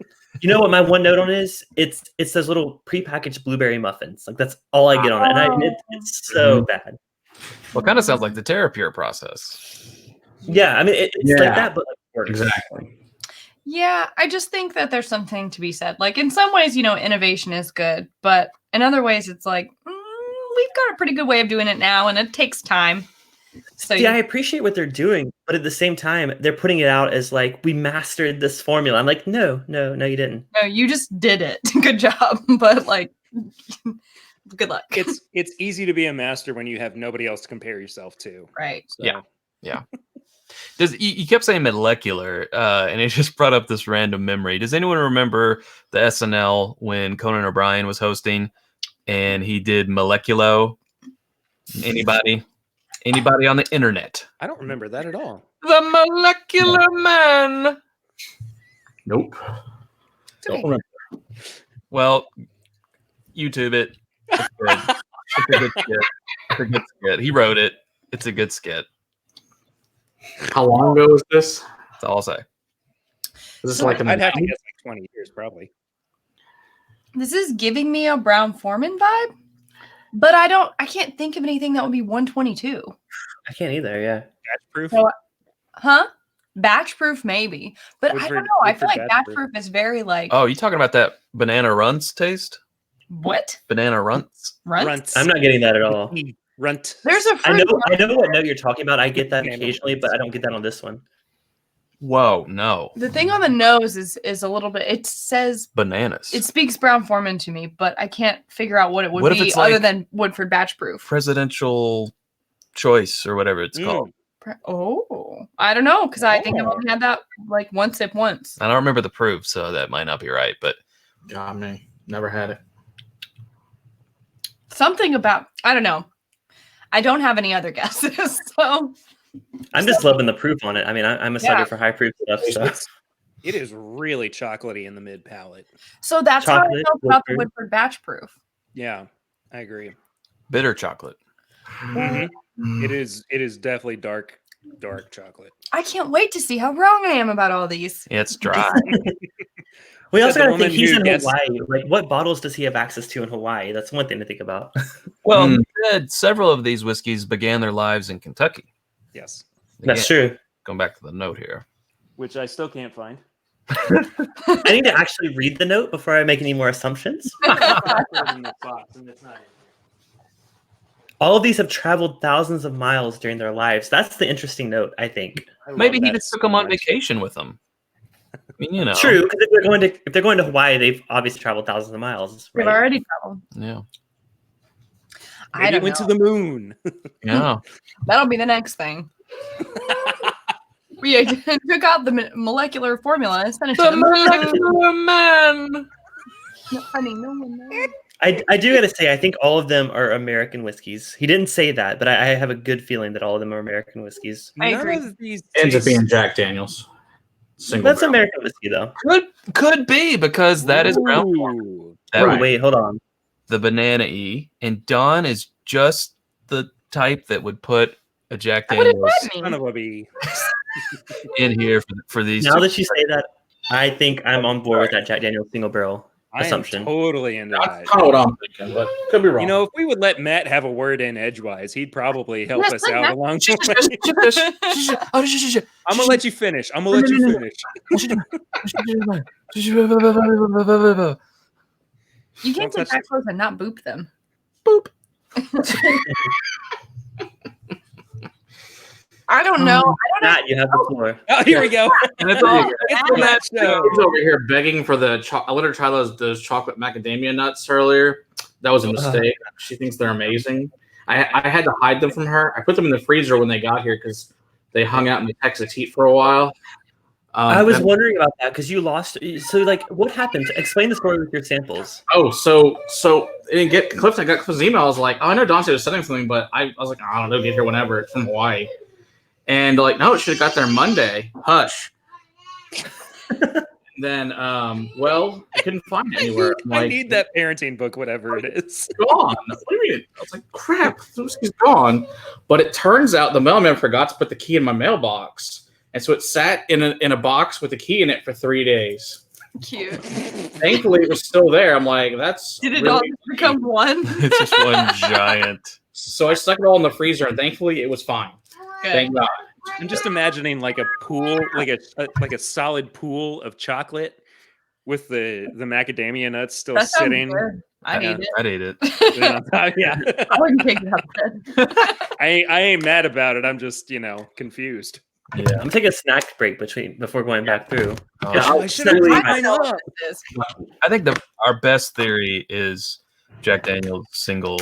You know what my one note on is? It's those little prepackaged blueberry muffins. Like that's all I get on it, and it's so bad. Well, it kind of sounds like the TerraPure process. Yeah, I mean it's Yeah. like that, but like worse. Exactly. Yeah, I just think that there's something to be said. Like in some ways, innovation is good, but in other ways, it's like we've got a pretty good way of doing it now, and it takes time. So Yeah, I appreciate what they're doing, but at the same time, they're putting it out as like we mastered this formula. I'm like, no, you didn't. no, you just did it. Good job, but like, good luck. It's easy to be a master when you have nobody else to compare yourself to. Right. So. Yeah. You kept saying molecular, and it just brought up this random memory. Does anyone remember the SNL when Conan O'Brien was hosting and he did Moleculo? Anybody on the internet? I don't remember that at all. The Molecular Man. Nope. It's okay. Don't remember. Well, YouTube it. It's good. It's a good skit. It's a good skit. He wrote it. It's a good skit. How long ago was this? That's all I'll say. Was this like in the I'd have to 90s? guess like 20 years, probably. This is giving me a Brown Foreman vibe, but I can't think of anything that would be 122. I can't either. Yeah. Batch proof. So- Huh? Batch proof, maybe. But I Woodford- don't know. I feel Woodford like batch batch proof is very like, Oh, you talking about that banana runts taste? what? Banana runts? Runt? Runts. I'm not getting that at all. Runt. There's a I fruit. know what note you're talking about. I get that Yeah, I know. occasionally, but I don't get that on this one. Whoa, no. The thing on the nose is a little bit, it says, Bananas. it speaks Brown Foreman to me, but I can't figure out what it would What if be it's other like- than Woodford batch proof. presidential choice or whatever it's Mm. called. Oh, I don't know, because I think I've Oh. only had that like one sip once. I don't remember the proof, so that might not be right. But God, man, never had it. Something about, I don't know. I don't have any other guesses, so I'm just loving the proof on it. I mean, I'm a sucker Yeah. for high proof stuff. So. It is really chocolatey in the mid palate. so that's how I Chocolate, felt about the Woodford. Woodford batch proof. Yeah, I agree. bitter chocolate. Mhm. It is definitely dark chocolate. I can't wait to see how wrong I am about all these. Yeah, it's dry. We Said also the got to think woman he's who in guessed- Hawaii. Like, what bottles does he have access to in Hawaii? That's one thing to think about. Well, Mm. he said several of these whiskeys began their lives in Kentucky. Yes, That's Again, true. Going back to the note here. which I still can't find. I need to actually read the note before I make any more assumptions. All of these have traveled thousands of miles during their lives. That's the interesting note, I think. Maybe he just took them on vacation with him. I mean, you know. True, because if they're going to Hawaii, they've obviously traveled thousands of miles. We've Right? already traveled. Yeah. I Maybe don't it went know. to the moon. Yeah. That'll be the next thing. We took out the molecular formula and sent it to The the moon. molecular man. No, honey, no one knows. I do gotta say, I think all of them are American whiskeys. He didn't say that, but I have a good feeling that all of them are American whiskeys. I None agree. of these Ends up taste- being Jack Daniels. Single That's barrel. American whiskey, though. Could be because that is brown. Ooh. That Oh, would be wait, hold on. the banana E, and Don is just the type that would put a Jack What does Daniels that Son mean? of a bee. in here for these. Now two. that you say that, I think I'm on board with that Jack Daniel's single barrel I am assumption. totally into That's that. kind of what I'm thinking, but could be wrong. You know, if we would let Matt have a word in edgewise, he'd probably help Yes, us let out Matt- along the way. I'm gonna let you finish. I'm gonna let you finish. You can't Don't get touch that close and not boop them. Boop. I don't know. I don't know. Matt, you have the floor. Oh, here we go. And I thought It's the Matt I show. was over here begging for I let her try those chocolate macadamia nuts earlier. That was a mistake. She thinks they're amazing. I had to hide them from her. I put them in the freezer when they got here because they hung out in the Texas heat for a while. I was and- wondering about that because you lost. So, like, what happened? Explain the story with your samples. Oh, so I didn't get Cliff. I got Cliff's email. I was like, oh, I know Dante was sending something, but I was like, I don't know, get here whenever. It's from Hawaii. And like, no, it should have got there Monday. Hush. Then, well, I couldn't find it anywhere. I'm I like, need that parenting book, whatever it is. gone. What do you mean? I was like, crap, this whiskey's gone. But it turns out the mailman forgot to put the key in my mailbox. And so it sat in a box with the key in it for 3 days. Cute. Thankfully, it was still there. I'm like, that's Did it really all become one? It's just one giant. So I stuck it all in the freezer, and thankfully, it was fine. Good. Thank God. I'm just imagining like a pool, like a solid pool of chocolate with the macadamia nuts still That sounds sitting. good. I'd Yeah. eat it. I'd eat it. Yeah, I wouldn't take it out then. I ain't mad about it. I'm just confused. Yeah. I'm taking a snack break before going back through. Oh, I should have Snack cleaned break. mine up. I think our best theory is Jack Daniel's single.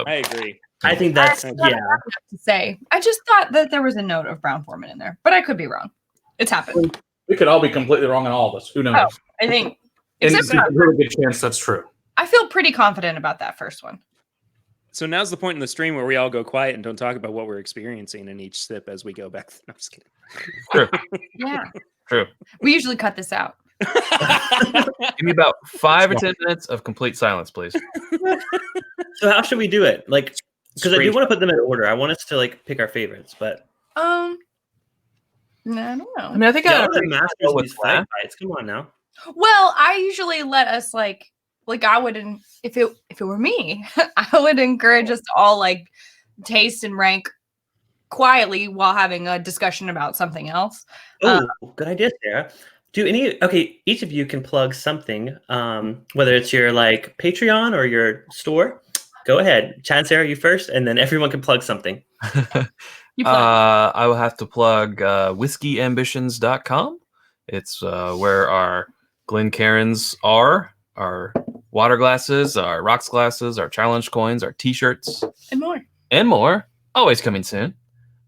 I agree. I think that's I- yeah. To say, I just thought that there was a note of Brown Foreman in there, but I could be wrong. It's happened. We could all be completely wrong on all of this. Who knows? Oh. I think. And Except there's a really good chance that's true. I feel pretty confident about that first one. So now's the point in the stream where we all go quiet and don't talk about what we're experiencing in each sip as we go back. No, I'm just kidding. True. Yeah. True. We usually cut this out. Give me about 5 or 10 minutes of complete silence, please. So how should we do it? Like, because I do Screen- want to put them in order. I want us to like pick our favorites, but No, I don't know. I mean, I think y'all I are the masters go of with these fight that. fights. Come on now. Well, I usually let us like I wouldn't if it were me, I would encourage us to all like taste and rank quietly while having a discussion about something else. Oh, good idea, Sarah. Each of you can plug something, whether it's your like Patreon or your store. Go ahead. Chad and Sarah, you first, and then everyone can plug something. You plug. I will have to plug whiskeyambitions.com. It's where our Glencairns are, our water glasses, our rocks glasses, our challenge coins, our t-shirts, And more. and more. Always coming soon.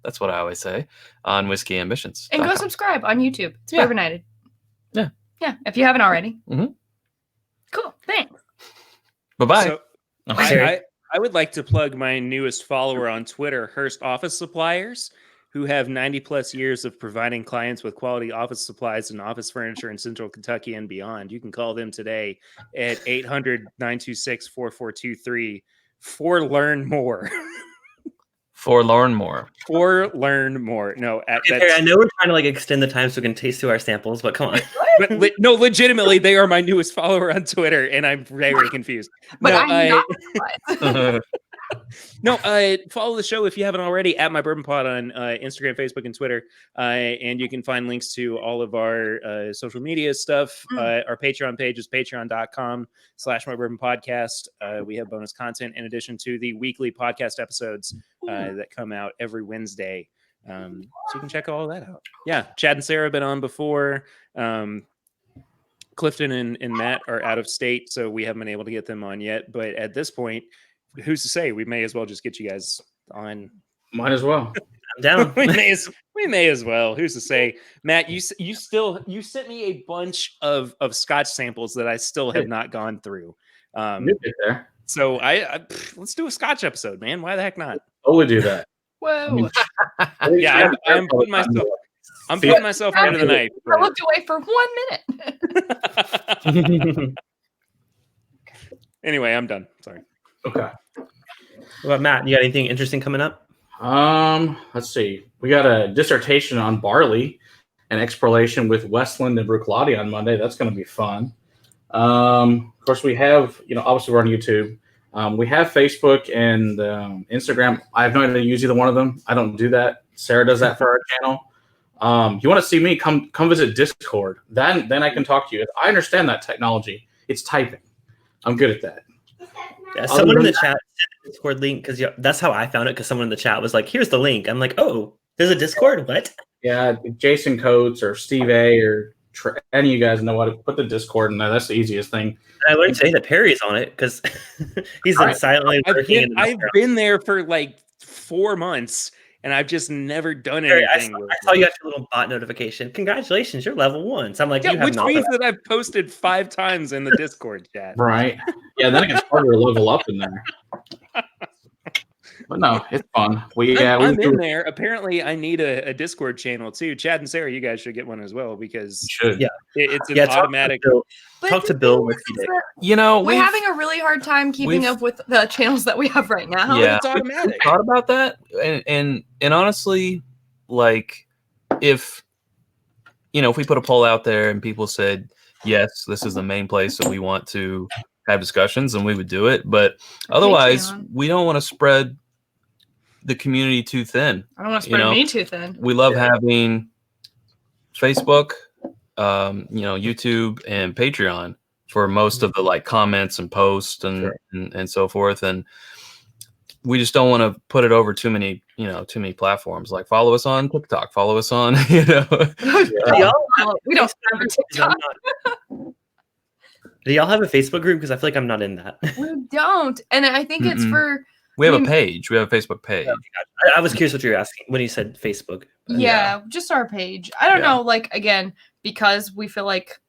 That's what I always say on Whiskey Ambitions. And go subscribe on YouTube. It's Yeah. Bourbonited. Yeah. Yeah. If you haven't already. Mhm. Cool. Thanks. Bye-bye. So I would like to plug my newest follower on Twitter, Hearst Office Suppliers, who have 90 plus years of providing clients with quality office supplies and office furniture in Central Kentucky and beyond. You can call them today at 800-926-4423 for learn more. Forlorn more. For learn more. No, Sarah, I know we're trying to like extend the time so we can taste through our samples, but come on. but no, legitimately, they are my newest follower on Twitter, and I'm very confused. But No, I'm not surprised. No, follow the show if you haven't already at My Bourbon Pod on Instagram, Facebook, and Twitter. And you can find links to all of our social media stuff. Our Patreon page is patreon.com/My Bourbon Podcast. We have bonus content in addition to the weekly podcast episodes that come out every Wednesday. So you can check all that out. Yeah, Chad and Sarah have been on before. Clifton and Matt are out of state, so we haven't been able to get them on yet. But at this point, who's to say? We may as well just get you guys on. Might as well. I'm down. we may as well. Who's to say? Matt, you sent me a bunch of Scotch samples that I still have not gone through. You get there. So let's do a Scotch episode, man. Why the heck not? Totally do that. Whoa. Yeah, I'm putting myself under the knife. I looked away for 1 minute. Anyway, I'm done. Sorry. Okay. What about Matt? You got anything interesting coming up? Let's see. We got a dissertation on barley and exploration with Westland and Bruichladdich on Monday. That's going to be fun. Of course, we have, obviously we're on YouTube. We have Facebook and Instagram. I have no idea to use either one of them. I don't do that. Sarah does that for our channel. You want to see me? Come visit Discord. Then I can talk to you. I understand that technology. It's typing. I'm good at that. Yeah, someone in the chat sent the Discord link because that's how I found it. Because someone in the chat was like, "Here's the link." I'm like, "Oh, there's a Discord? What?" Yeah, Jason Coates or Steve A or any of you guys know what to put the Discord in there. That's the easiest thing. I learned today that Perry's on it because he's been silently working. I've been there for like 4 months, and I've just never done Perry, anything. I saw you got your little bot notification. Congratulations, you're level 1. So I'm like, Yeah, you have which not. means that I've posted 5 times in the Discord chat. Right. Yeah, then it gets harder to level up in there. But no, it's fun. I'm in there. Apparently, I need a Discord channel too. Chad and Sarah, you guys should get one as well because should. Yeah. It's an automatic. Talk to Bill with you. We're having a really hard time keeping up with the channels that we have right now. Yeah, It's automatic. we thought about that, and honestly, like if we put a poll out there and people said yes, this is the main place that we want to have discussions, and we would do it. But otherwise, we don't want to spread the community too thin. I don't want to spread me too thin. We love having Facebook, YouTube, and Patreon for most of the like comments and posts and so forth. And we just don't want to put it over too many platforms. Like follow us on TikTok, follow us on, We don't have a TikTok. Do y'all have a Facebook group? Because I feel like I'm not in that. We don't. And I think it's for... We have a page. We have a Facebook page. I was curious what you were asking when you said Facebook. Yeah, just our page. I don't know, like, again, because we feel like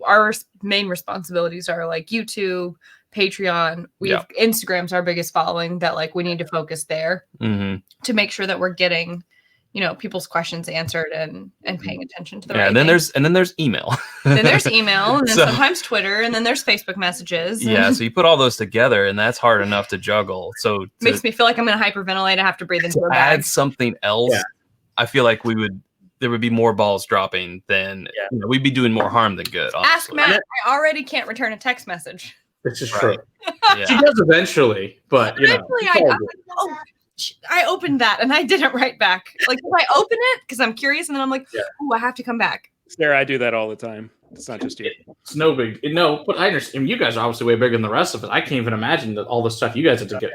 our main responsibilities are like YouTube, Patreon. Instagram's our biggest following that like we need to focus there to make sure that we're getting people's questions answered and paying attention to the right and then there's email. Then there's email, and then sometimes Twitter, and then there's Facebook messages. Yeah, so you put all those together, and that's hard enough to juggle. So makes me feel like I'm going to hyperventilate. I have to breathe into a bag. Add something else. Yeah. I feel like there would be more balls dropping than we'd be doing more harm than good. Honestly. Ask Matt. I already can't return a text message. This is true. Yeah. She does eventually, but I opened that and I didn't write back. Like, if I open it because I'm curious, and then I'm like, "Ooh, I have to come back." Sarah, I do that all the time. It's not just you. It's no big. No, but I understand. You guys are obviously way bigger than the rest of us. I can't even imagine that all the stuff you guys have to get,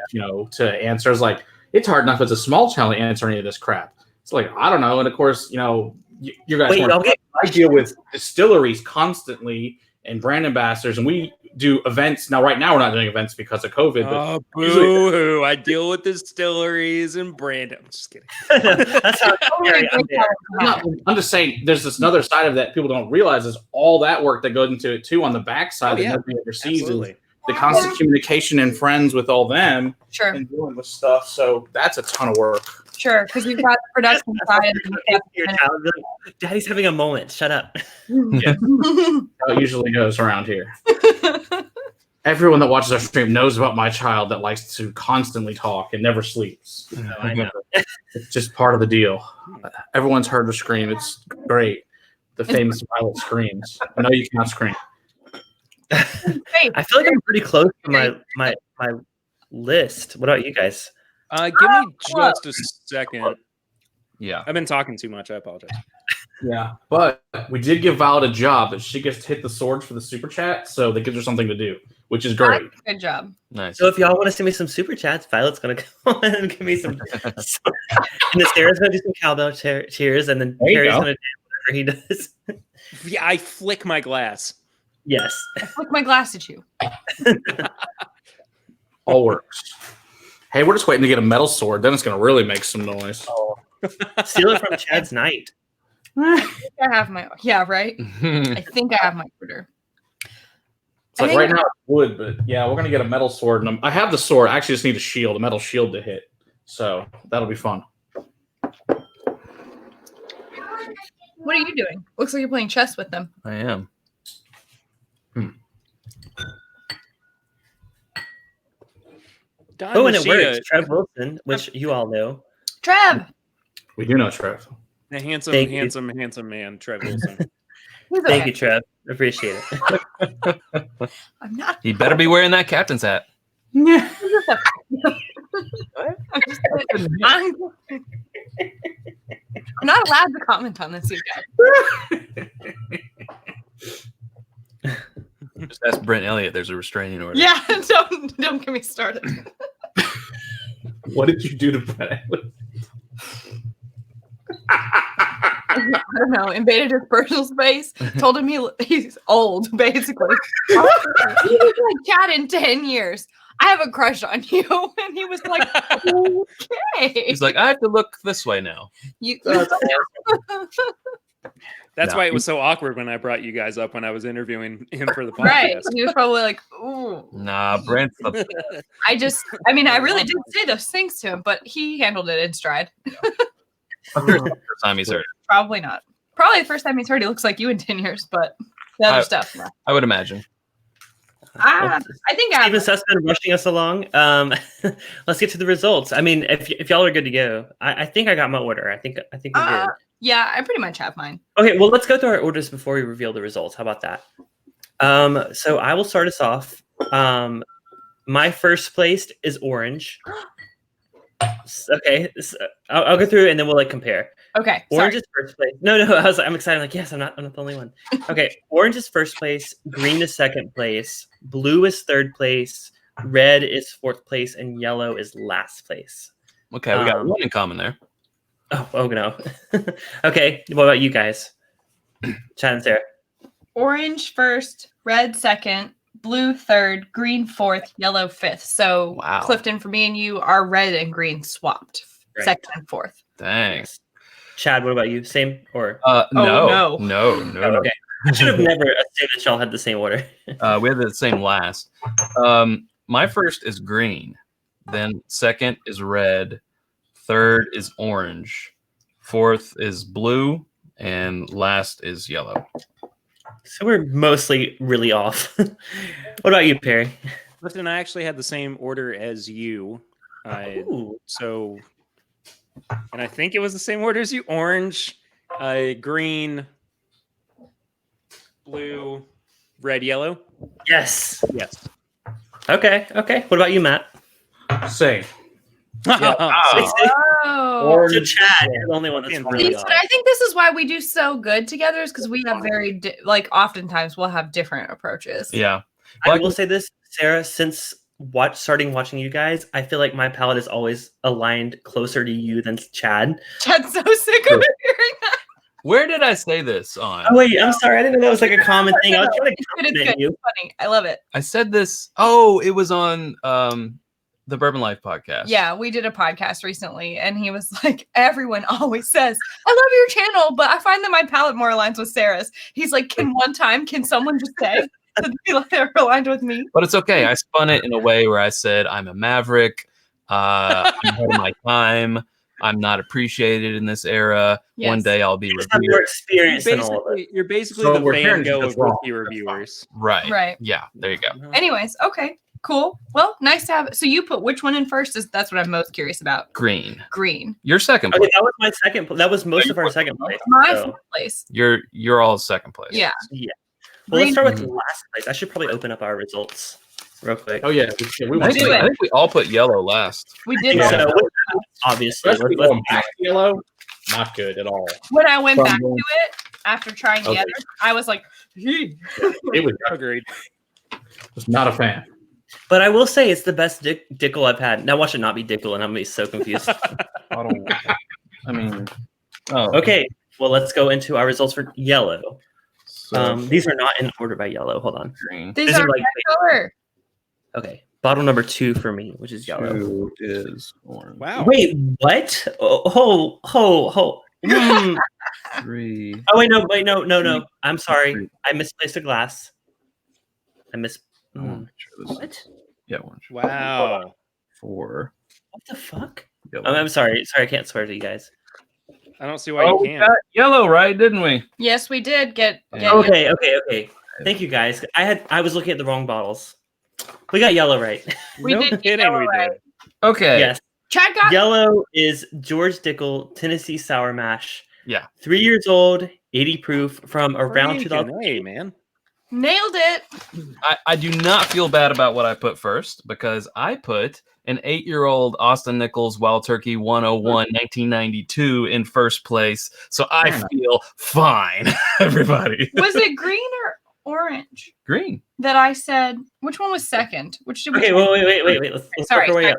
to answer. Is like it's hard enough as a small channel to answer any of this crap. It's like I don't know, and of course, you guys. I deal with distilleries constantly and brand ambassadors, and we do events. Now, right now, we're not doing events because of COVID. Oh, boo-hoo. I deal with distilleries and brand. I'm just kidding. That's how I'm just saying there's this another side of that people don't realize is all that work that goes into it, too, on the backside that nobody ever sees. Is the constant communication and friends with all them and dealing with stuff. So that's a ton of work. Sure, because we've got the production side. Daddy's having a moment. Shut up. Yeah. How it usually goes around here. Everyone that watches our stream knows about my child that likes to constantly talk and never sleeps. I know. It's just part of the deal. Everyone's heard her scream. It's great. The famous Violet screams. I know you cannot scream. I feel like I'm pretty close to my list. What about you guys? Give me just a second. Yeah. I've been talking too much. I apologize. Yeah. But we did give Violet a job that she gets to hit the swords for the super chat. So that gives her something to do, which is great. Good job. Nice. So if y'all want to send me some super chats, Violet's going to come and give me some. And then Sarah's going to do some cowbell cheers. And then Perry's going to do whatever he does. Yeah, I flick my glass. Yes. I flick my glass at you. All works. Hey, we're just waiting to get a metal sword. Then it's going to really make some noise. Oh. Steal it from Chad's knight. I think I have my right. I think I have my order. It's like right now it's wood, but yeah, we're going to get a metal sword. And I have the sword. I actually just need a shield, a metal shield to hit. So that'll be fun. What are you doing? Looks like you're playing chess with them. I am. Don Oh, and it Nishita, works. Trev Wilson, which you all know. Trev. We do know Trev. the handsome, Thank you. handsome man, Trev Wilson. He's Thank okay. you, Trev. Appreciate it. I'm not. He better be wearing that captain's hat. Yeah. I'm not allowed to comment on this, you guys. Just ask Brent Elliott. There's a restraining order. Yeah, don't get me started. What did you do to Brett? I don't know. Invaded his personal space. Told him he's old, basically. He was like, Chad, in 10 years, I have a crush on you. And he was like, okay. He's like, I have to look this way now. You, That's No. why it was so awkward when I brought you guys up when I was interviewing him for the podcast. right. He was probably like, ooh. Nah, Brent's the I really did say those things to him, but he handled it in stride. first time he's heard it. Probably not. Probably the first time he's heard he looks like you in 10 years, but the other stuff. No. I would imagine. I think I Steven Sussman rushing us along. Let's get to the results. I mean, if y'all are good to go, I think I got my order. I think we're good. yeah, I pretty much have mine. Okay, well, let's go through our orders before we reveal the results. How about that? So I will start us off. My first place is orange. Okay, so I'll go through and then we'll compare. Okay. Orange is first place. No, I'm excited. Like, yes, I'm not the only one. Okay, orange is first place. Green is second place. Blue is third place. Red is fourth place, and yellow is last place. Okay, we got one in common there. Oh no. Okay, what about you guys? Chad and Sarah. Orange first, red second, blue third, green fourth, yellow fifth. So Wow. Clifton, for me and you, are red and green swapped. Right. Second and fourth. Thanks. Chad, what about you? Same or? No. Okay. I should have never assumed that y'all had the same order. We had the same last. My first is green. Then second is red. Third is orange. Fourth is blue. And last is yellow. So we're mostly really off. What about you, Perry? Clifton, I actually had the same order as you. Ooh. So, and I think it was the same order as you: orange, green, blue, red, yellow. Yes. Yes. Okay. What about you, Matt? Same. Oh. Orange. So Chad, you're the only one that's really off. But I think this is why we do so good together, is because we have very oftentimes we'll have different approaches. Yeah. I will say this, Sarah, since starting watching you guys, I feel like my palette is always aligned closer to you than Chad. Chad's so sick of hearing that. Where did I say this on? Oh wait, I'm sorry. I didn't know that was like a common thing. I was trying to It's compliment good. you. It's funny. I love it. I said this. Oh, it was on the Bourbon Life podcast. Yeah, we did a podcast recently, and he was like, everyone always says, I love your channel, but I find that my palette more aligns with Sarah's. He's like, can someone just say that they're aligned with me? But it's okay. I spun it in a way where I said, I'm a maverick. I'm ahead of my time. I'm not appreciated in this era. Yes. One day I'll be You just have more revered. experience than all of it. You're basically So the we're Van hearing Gogh just of wrong. rookie reviewers. Right. Right. Yeah. There you go. Anyways, okay, cool. Well, nice to have. So you put which one in first? That's what I'm most curious about. Green. Green. You're second Okay, place. that was my second. That was most of our second place. My so, fourth place. You're all second place. Yeah. yeah. Well, let's Green. start with last place. I should probably open up our results real quick. Oh yeah, we I want think, do to it. I think we all put yellow last. We did. Yeah. that. So, obviously, Especially let's going back to yellow, not good at all. When I went back to From- it after trying the Okay. other, I was like, It Agreed. was not a fan. But I will say it's the best Dickel I've had. Now watch it not be Dickel, and I'm gonna be so confused. I mean, oh, Okay, well let's go into our results for yellow. So These are not in order by yellow. Hold on. green. these These are are like- my color. Okay, bottle number 2 for me, which is yellow. 2 is orange. Wow. Wait, what? Oh. 3. Oh wait, no. I'm sorry. I misplaced a glass. I want to make sure this What? is, yeah, orange. Wow. 4. What the fuck? Yellow. I'm sorry. Sorry, I can't swear to you guys. I don't see why Oh, you we can't. got yellow, right? Didn't we? Yes, we did get. Yeah. Okay. Thank you guys. I was looking at the wrong bottles. We got yellow right. We No did get kidding, yellow we right. did. Okay. Yes. Chad got. Yellow is George Dickel Tennessee Sour Mash. Yeah. 3 years old, 80 proof from around Freaking 2000. A, man. Nailed it. I do not feel bad about what I put first because I put an 8-year-old Austin Nichols Wild Turkey 101 1992 in first place. So I feel fine, everybody. Was it green or orange Green. that I said? Which one was second? Which did we? Okay, wait. Let's Sorry, work our way up.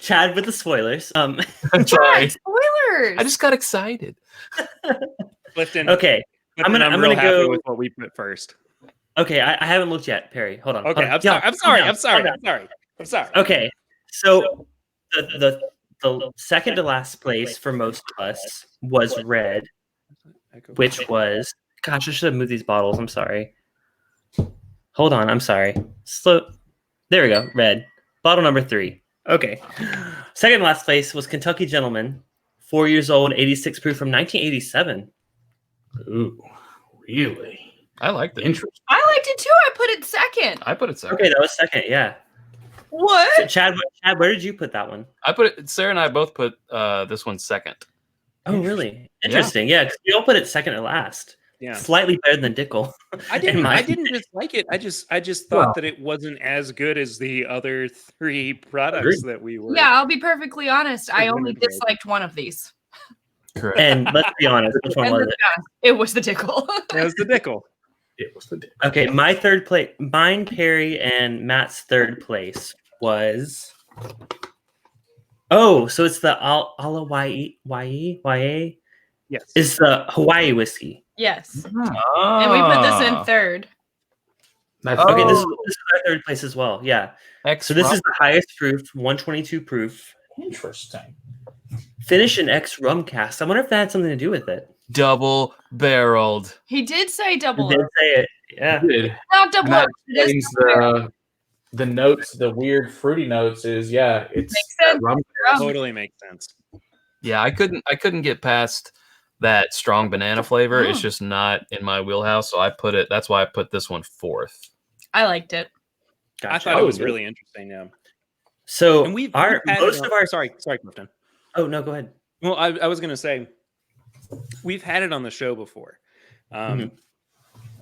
Chad with the spoilers. I'm Chad, sorry. spoilers. I just got excited. Clifton. Okay. I'm Clifton, gonna real happy go with what we put first. Okay, I haven't looked yet, Perry. Hold on. Okay, hold on. I'm sorry. Okay, so the second to last place for most of us was red, which was gosh, I should have moved these bottles. I'm sorry. Hold on, I'm sorry. Slow. There we go. Red. Bottle number 3. Okay. Second to last place was Kentucky Gentleman, 4 years old, 86 proof from 1987. Ooh, really? I liked it. Interesting. I liked it too. I put it second. I put it second. Okay, that was second. Yeah. What? So Chad, where did you put that one? I put it. Sarah and I both put this one second. Oh, really? Interesting. Yeah, 'cause we all put it second to last. Yeah. Slightly better than Dickel. I didn't dislike it. I just thought that it wasn't as good as the other 3 products that we were. Yeah, I'll be perfectly honest. I only Agreed. disliked one of these. Correct. And let's be honest, which one And was let's it? be honest, it was the Dickel. That was the Dickel. It was the Okay, my third place, mine, Perry, and Matt's third place was. Oh, so it's the Ala-Y-A? Yes. It's the Hawaii whiskey. Yes. And we put Ah. this in third. That's Okay, this Oh. is our third place as well. Yeah. X So this is the highest proof, 122 proof. interesting. Finish an X rum cast. I wonder if that had something to do with it. double barreled. He did say You double did oak. say it. Yeah. Good. Not double And that oak. It is explains double barrel. the notes, the weird fruity notes. It's Makes sense. rum. Totally makes sense. Yeah, I couldn't get past that strong banana flavor. It's Oh. just not in my wheelhouse. So I put it. That's why I put this one fourth. I liked it. I Gotcha. thought it was Oh, really interesting. Yeah. So And we've our had most it of on- our. sorry, Clifton. Oh no, go ahead. Well, I was going to say, we've had it on the show before.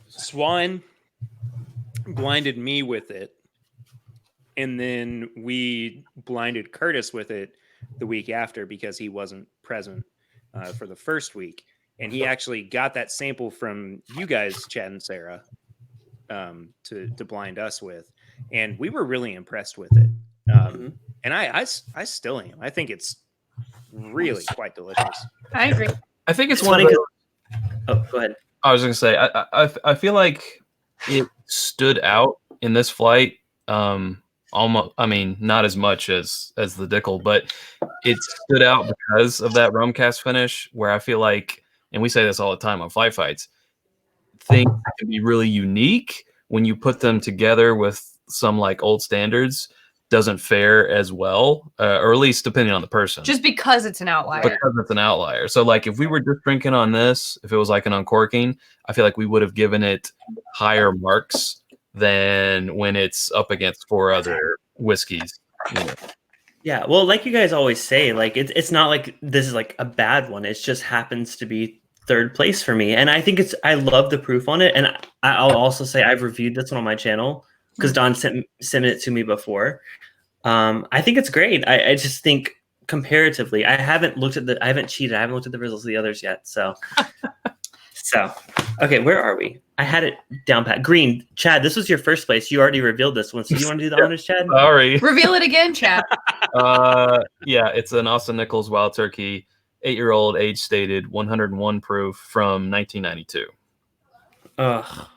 Swan blinded me with it, and then we blinded Curtis with it the week after because he wasn't present for the first week. And he actually got that sample from you guys, Chad and Sarah, to blind us with. And we were really impressed with it. And I still am. I think it's really quite delicious. I agree. I think it's It's one funny of those. 'cause- Oh, go ahead. I was gonna say I feel like it stood out in this flight. Almost, I mean, not as much as the Dickel, but it stood out because of that rum cast finish. Where I feel like, and we say this all the time on flight fights, things can be really unique when you put them together with some like old standards. Doesn't fare as well, or at least depending on the person. Just because it's an outlier. Because it's an outlier. So like if we were just drinking on this, if it was like an uncorking, I feel like we would have given it higher marks than when it's up against 4 other whiskeys. You know. Yeah, well, like you guys always say, like it's not like this is like a bad one. It just happens to be third place for me, and I think I love the proof on it. And I'll also say I've reviewed this one on my channel because Don sent it to me before. I think it's great. I just think comparatively, I haven't cheated. I haven't looked at the results of the others yet. So okay, where are we? I had it down pat. Green, Chad, this was your first place. You already revealed this one. So you want to do the honors, Chad? Sorry. Reveal it again, Chad. Yeah, it's an Austin Nichols Wild Turkey, 8-year-old, age stated, 101 proof from 1992.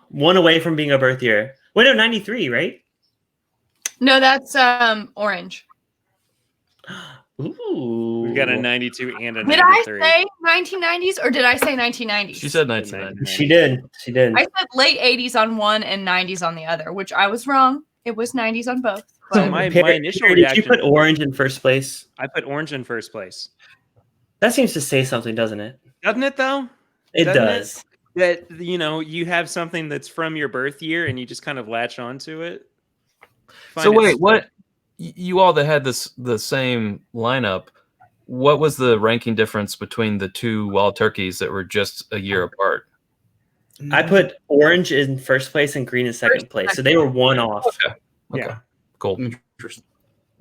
One away from being a birth year. Wait, no, 93, right? No, that's orange. Ooh. We've got a 92 and a Did I 93. say 1990s or did I say 1990s? She said 1990. She did. She did. I said late 80s on one and 90s on the other, which I was wrong. It was 90s on both. So But my Perry, initial Perry, did reaction. you put orange in first place? I put orange in first place. That seems to say something, doesn't it? Doesn't it though? It Doesn't does. That you have something that's from your birth year and you just kind of latch onto it. So wait, what? You all that had the same lineup, what was the ranking difference between the two wild turkeys that were just a year apart? I put orange in first place and green in second place. So they were one off. Okay. Yeah. Cool. Interesting.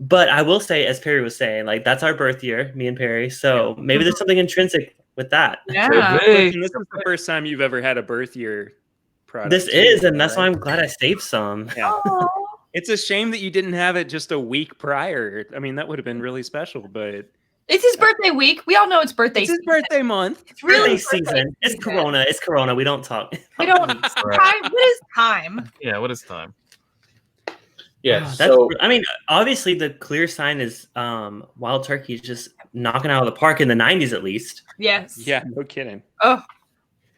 But I will say, as Perry was saying, like that's our birth year, me and Perry. So maybe there's something intrinsic with that. yeah. Hey, And this is the first time you've ever had a birth year product. This is, and that's why I'm glad I saved some. Yeah. Oh. It's a shame that you didn't have it just a week prior. I mean, that would have been really special, but It's his birthday week. We all know it's birthday it's his season. birthday month. It's really Birthday season. It's Corona. It's Corona. We don't talk. We don't Right. time. What is time? Yeah, what is time? Yeah. That's, So I mean, obviously the clear sign is wild turkey is just knocking out of the park in the 90s at least. Yes. Yeah, no kidding. Oh,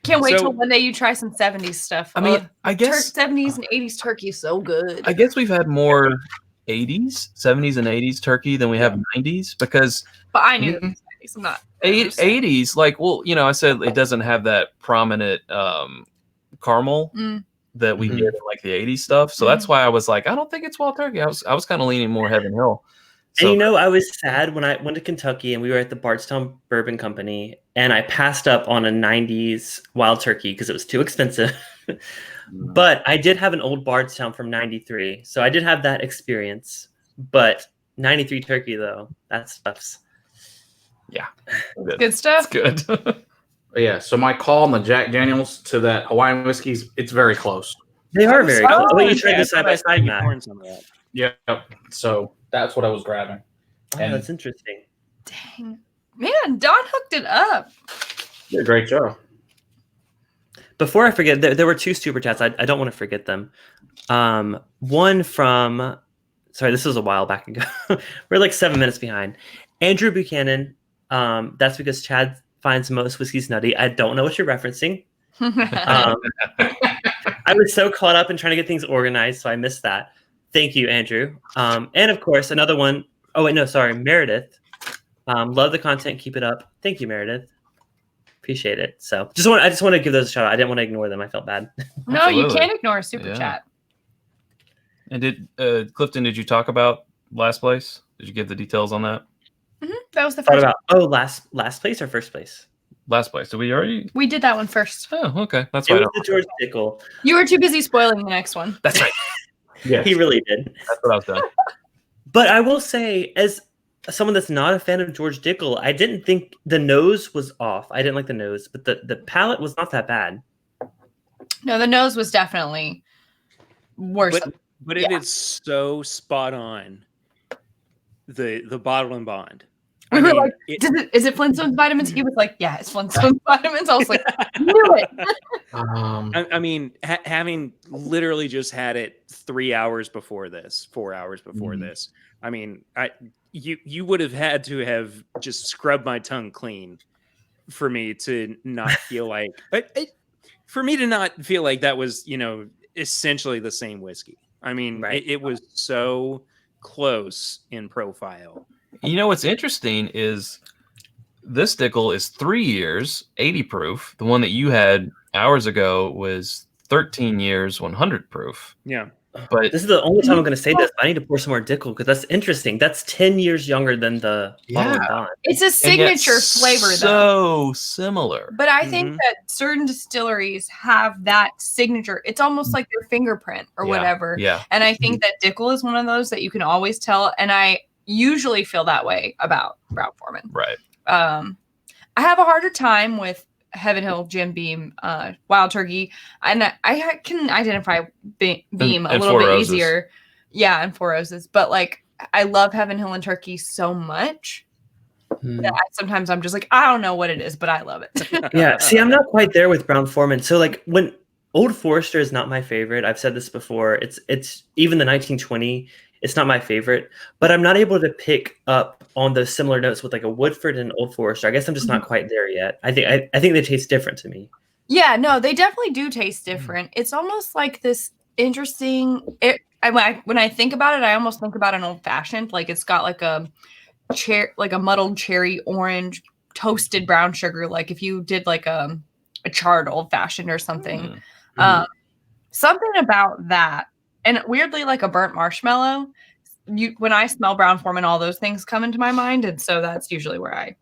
can't wait So- till one day you try some 70s stuff. I mean, I guess 70s and 80s turkey is so good. I guess we've had more 80s, 70s, and 80s turkey than we have 90s because But I knew it was 90s. I'm not. 80s, like, well, I said it doesn't have that prominent caramel Mm. that we get in like the 80s stuff. So that's why I was like, I don't think it's wild turkey. I was kind of leaning more Heaven Hill. So, And I was sad when I went to Kentucky and we were at the Bardstown Bourbon Company and I passed up on a 90s wild turkey because it was too expensive. But I did have an old Bardstown from 93. So I did have that experience. But 93 turkey, though, that stuff's. Good it's stuff. good. yeah. So my call on the Jack Daniels to that Hawaiian whiskeys, it's very close. They are very Oh, close. Oh, you yeah, tried this side by side, Matt. Pouring some of that. Yeah. So that's what I was grabbing. Oh, And- that's interesting. Dang. Man, Don hooked it up. You did a great job. Before I forget, there were two super chats. I don't want to forget them. One from, sorry, this was a while back ago. We're like 7 minutes behind. Andrew Buchanan. That's because Chad finds most whiskeys nutty. I don't know what you're referencing. I was so caught up in trying to get things organized, so I missed that. Thank you, Andrew. And of course, another one. Oh wait, no, sorry, Meredith. Love the content. Keep it up. Thank you, Meredith. Appreciate it. So I just want to give those a shout out. I didn't want to ignore them. I felt bad. No, you Absolutely. can't ignore a super Yeah. chat. And did Clifton, did you talk about last place? Did you give the details on that? That was the Thought first. about last place or first place? Last place. Did we already? We did that one first. Oh, okay. That's It why. was the George Dickel. You were too busy spoiling the next one. That's right. Yes. He really did. That's what I was doing. But I will say, as someone that's not a fan of George Dickel, I didn't think the nose was off. I didn't like the nose, but the palate was not that bad. No, the nose was definitely worse. But it is so spot on. The bottle and bond. We were like, it- is it Flintstones vitamins? He was like, yeah, it's Flintstones vitamins. I was like, knew it. I mean, having literally just had it 3 hours before this, 4 hours before this. I mean, you would have had to have just scrubbed my tongue clean for me to not feel like for me to not feel like that was essentially the same whiskey. I mean, Right. it was so close in profile. What's interesting is this Dickel is 3 years, 80 proof. The one that you had hours ago was 13 years, 100 proof. Yeah. But This is the only time I'm going to say this. I need to pour some more Dickel because that's interesting. That's 10 years younger than the bottle and bond. It's a and yet signature flavor, though. So similar. But I think that certain distilleries have that signature. It's almost like their fingerprint or whatever. Yeah. And I think that Dickel is one of those that you can always tell. And I usually feel that way about Brown Foreman. Right. I have a harder time with Heaven Hill, Jim Beam, Wild Turkey, and I can identify Beam a and little Four bit Roses. easier. Yeah, and Four Roses. But like, I love Heaven Hill and Turkey so much that sometimes I'm just like, I don't know what it is, but I love it. Yeah. See, I'm not quite there with Brown Foreman. So like when Old Forester is not my favorite. I've said this before. It's even the 1920 It's not my favorite, but I'm not able to pick up on those similar notes with like a Woodford and Old Forester. I guess I'm just not quite there yet. I think they taste different to me. Yeah, no, they definitely do taste different. It's almost like this interesting. When I think about it, I almost think about an old fashioned. Like it's got like a muddled cherry orange, toasted brown sugar. Like if you did like a charred old fashioned or something. Something about that, and weirdly like a burnt marshmallow. When I smell Brown-Forman, all those things come into my mind, and so that's usually where I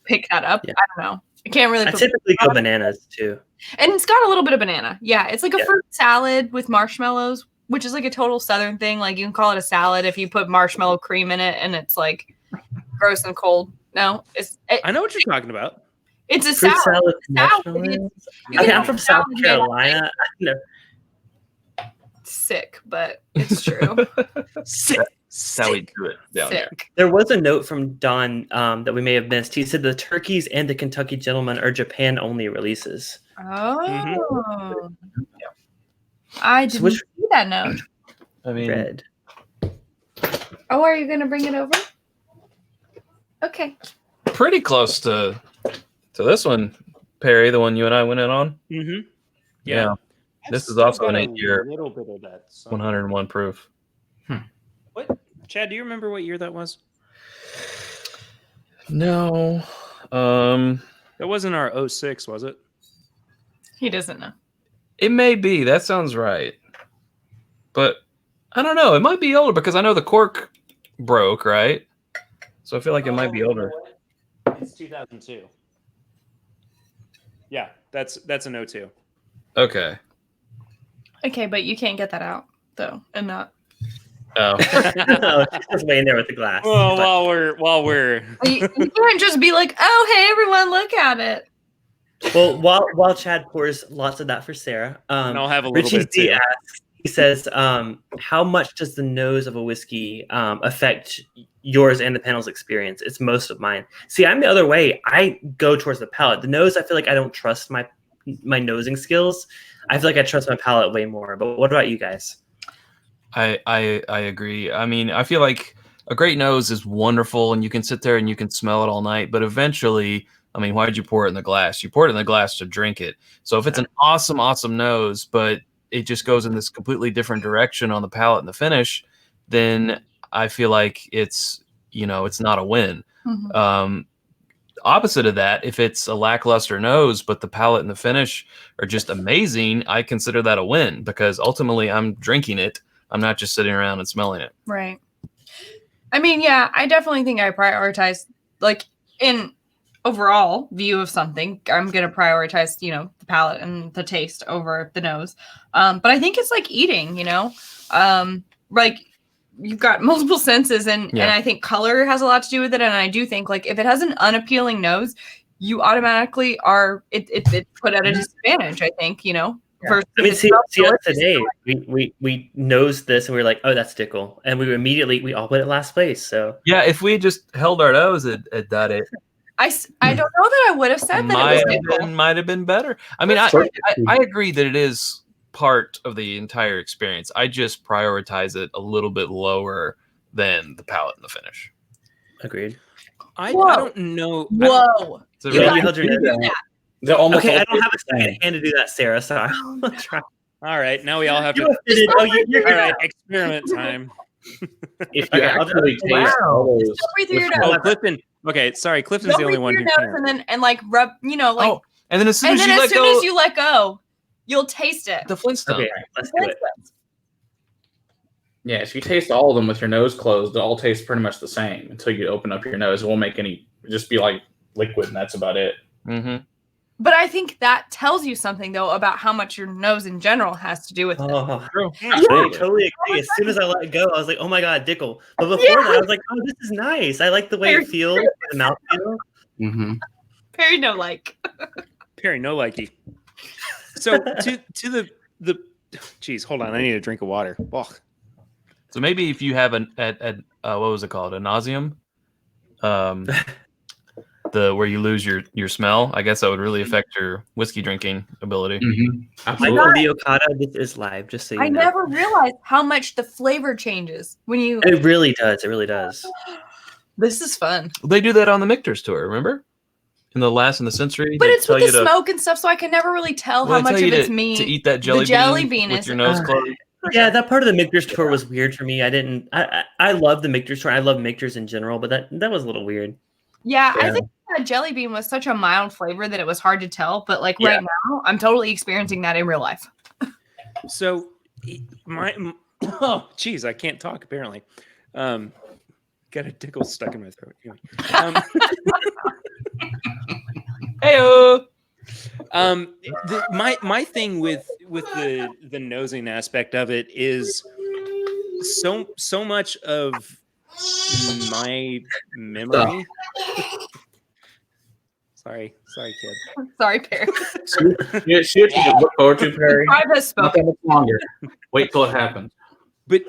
pick that up. Yeah. I don't know. I can't really. I typically go bananas too, and it's got a little bit of banana. Yeah, it's like a fruit salad with marshmallows, which is like a total Southern thing. Like you can call it a salad if you put marshmallow cream in it, and it's like gross and cold. No, I know what you're talking about. It's a salad. Okay, I'm from South Carolina. No. Sick, but it's true. Sick. That's how we do it down here. There was a note from Don that we may have missed. He said the turkeys and the Kentucky Gentleman are Japan-only releases. Oh. I didn't see that note. I mean, Red. Oh, are you going to bring it over? Okay. pretty close to this one, Perry, the one you and I went in on. Mm-hmm. Yeah. This is also an 8-year, little bit of that. 101 proof. What, Chad? Do you remember what year that was? No. That wasn't our 06, was it? He doesn't know. It may be. That sounds right. But I don't know. It might be older because I know the cork broke, right? So I feel like it might be older. It's 2002. Yeah, that's an 02. Okay. Okay, but you can't get that out though, and not. Oh. No, she's just laying there with the glass. Well, But- while we're You can't just be like, "Oh, hey, everyone, look at it." well, while Chad pours lots of that for Sarah, and I'll have a little Richie bit D too. asks. He says, "How much does the nose of a whiskey affect yours and the panel's experience?" It's most of mine. See, I'm the other way. I go towards the palate. The nose, I feel like I don't trust my nosing skills. I feel like I trust my palate way more. But what about you guys? I agree. I mean, I feel like a great nose is wonderful and you can sit there and you can smell it all night, but eventually, I mean, why did you pour it in the glass? You poured it in the glass to drink it. So if it's an awesome, awesome nose, but it just goes in this completely different direction on the palate and the finish, then I feel like it's not a win. Mm-hmm. Opposite of that, if it's a lackluster nose, but the palate and the finish are just amazing, I consider that a win because ultimately I'm drinking it. I'm not just sitting around and smelling it. Right. I mean, yeah, I definitely think I prioritize, like, in overall view of something, I'm going to prioritize, the palate and the taste over the nose. But I think it's like eating, like you've got multiple senses and I think color has a lot to do with it. And I do think like if it has an unappealing nose, you automatically are, it's put at a disadvantage, I think, I mean, see today we nosed this and we were like, oh, that's Dickel, and we all put it last place. So yeah, if we just held our nose at that, I don't know that I would have said that it was Dickel. Might have been better. I mean, I agree that it is part of the entire experience. I just prioritize it a little bit lower than the palate and the finish. Agreed. I don't know. Whoa. You held your nose. Okay, I don't have a second hand to do that, Sarah. So I'll try. All right, now we all have to. You're all right, experiment time. If you actually taste all those, breathe through your Oh, nose. Clifton. Okay, sorry, Clifton's the only one who can. And like rub, like. Oh, and then as soon as you let go, you'll taste it. the Flintstone. Okay, let's do it. yeah, if you taste all of them with your nose closed, they all taste pretty much the same until you open up your nose. It won't make any, just be like liquid, and that's about it. Mm-hmm. But I think that tells you something, though, about how much your nose in general has to do with it. Oh, True. I totally agree. As soon as I let it go, I was like, oh my God, Dickel. But before that, I was like, oh, this is nice. I like the way it feels, the mouthfeel. Mm-hmm. Perry, no like. Perry, no likey. So to the geez, hold on, I need a drink of water. Oh. So maybe if you have what was it called? A nauseum? the where you lose your smell. I guess that would really affect your whiskey drinking ability. Absolutely. Michael the Okada, this is live, just so you I know. never realized how much the flavor changes when you. It really does. It really does. This is fun. They do that on the Michter's tour, remember? In the Century. But they it's tell with the you to- smoke and stuff, so I can never really tell well, how they much tell of you it's to, me. to eat that jelly, bean with is your nose closed. Yeah, that part of the Michter's tour was weird for me. I love the Michter's tour. I love Michter's in general, but that was a little weird. Yeah, I Yeah. think that jelly bean was such a mild flavor that it was hard to tell. But like Yeah. right now, I'm totally experiencing that in real life. So oh geez, I can't talk apparently. Got a tickle stuck in my throat. Anyway. Heyo. My thing with the nosing aspect of it is so much of my memory. Sorry, kid. Sorry, Perry. See what you look forward to, Perry. Tribe has Not spoken. that much longer. Wait till it happens. But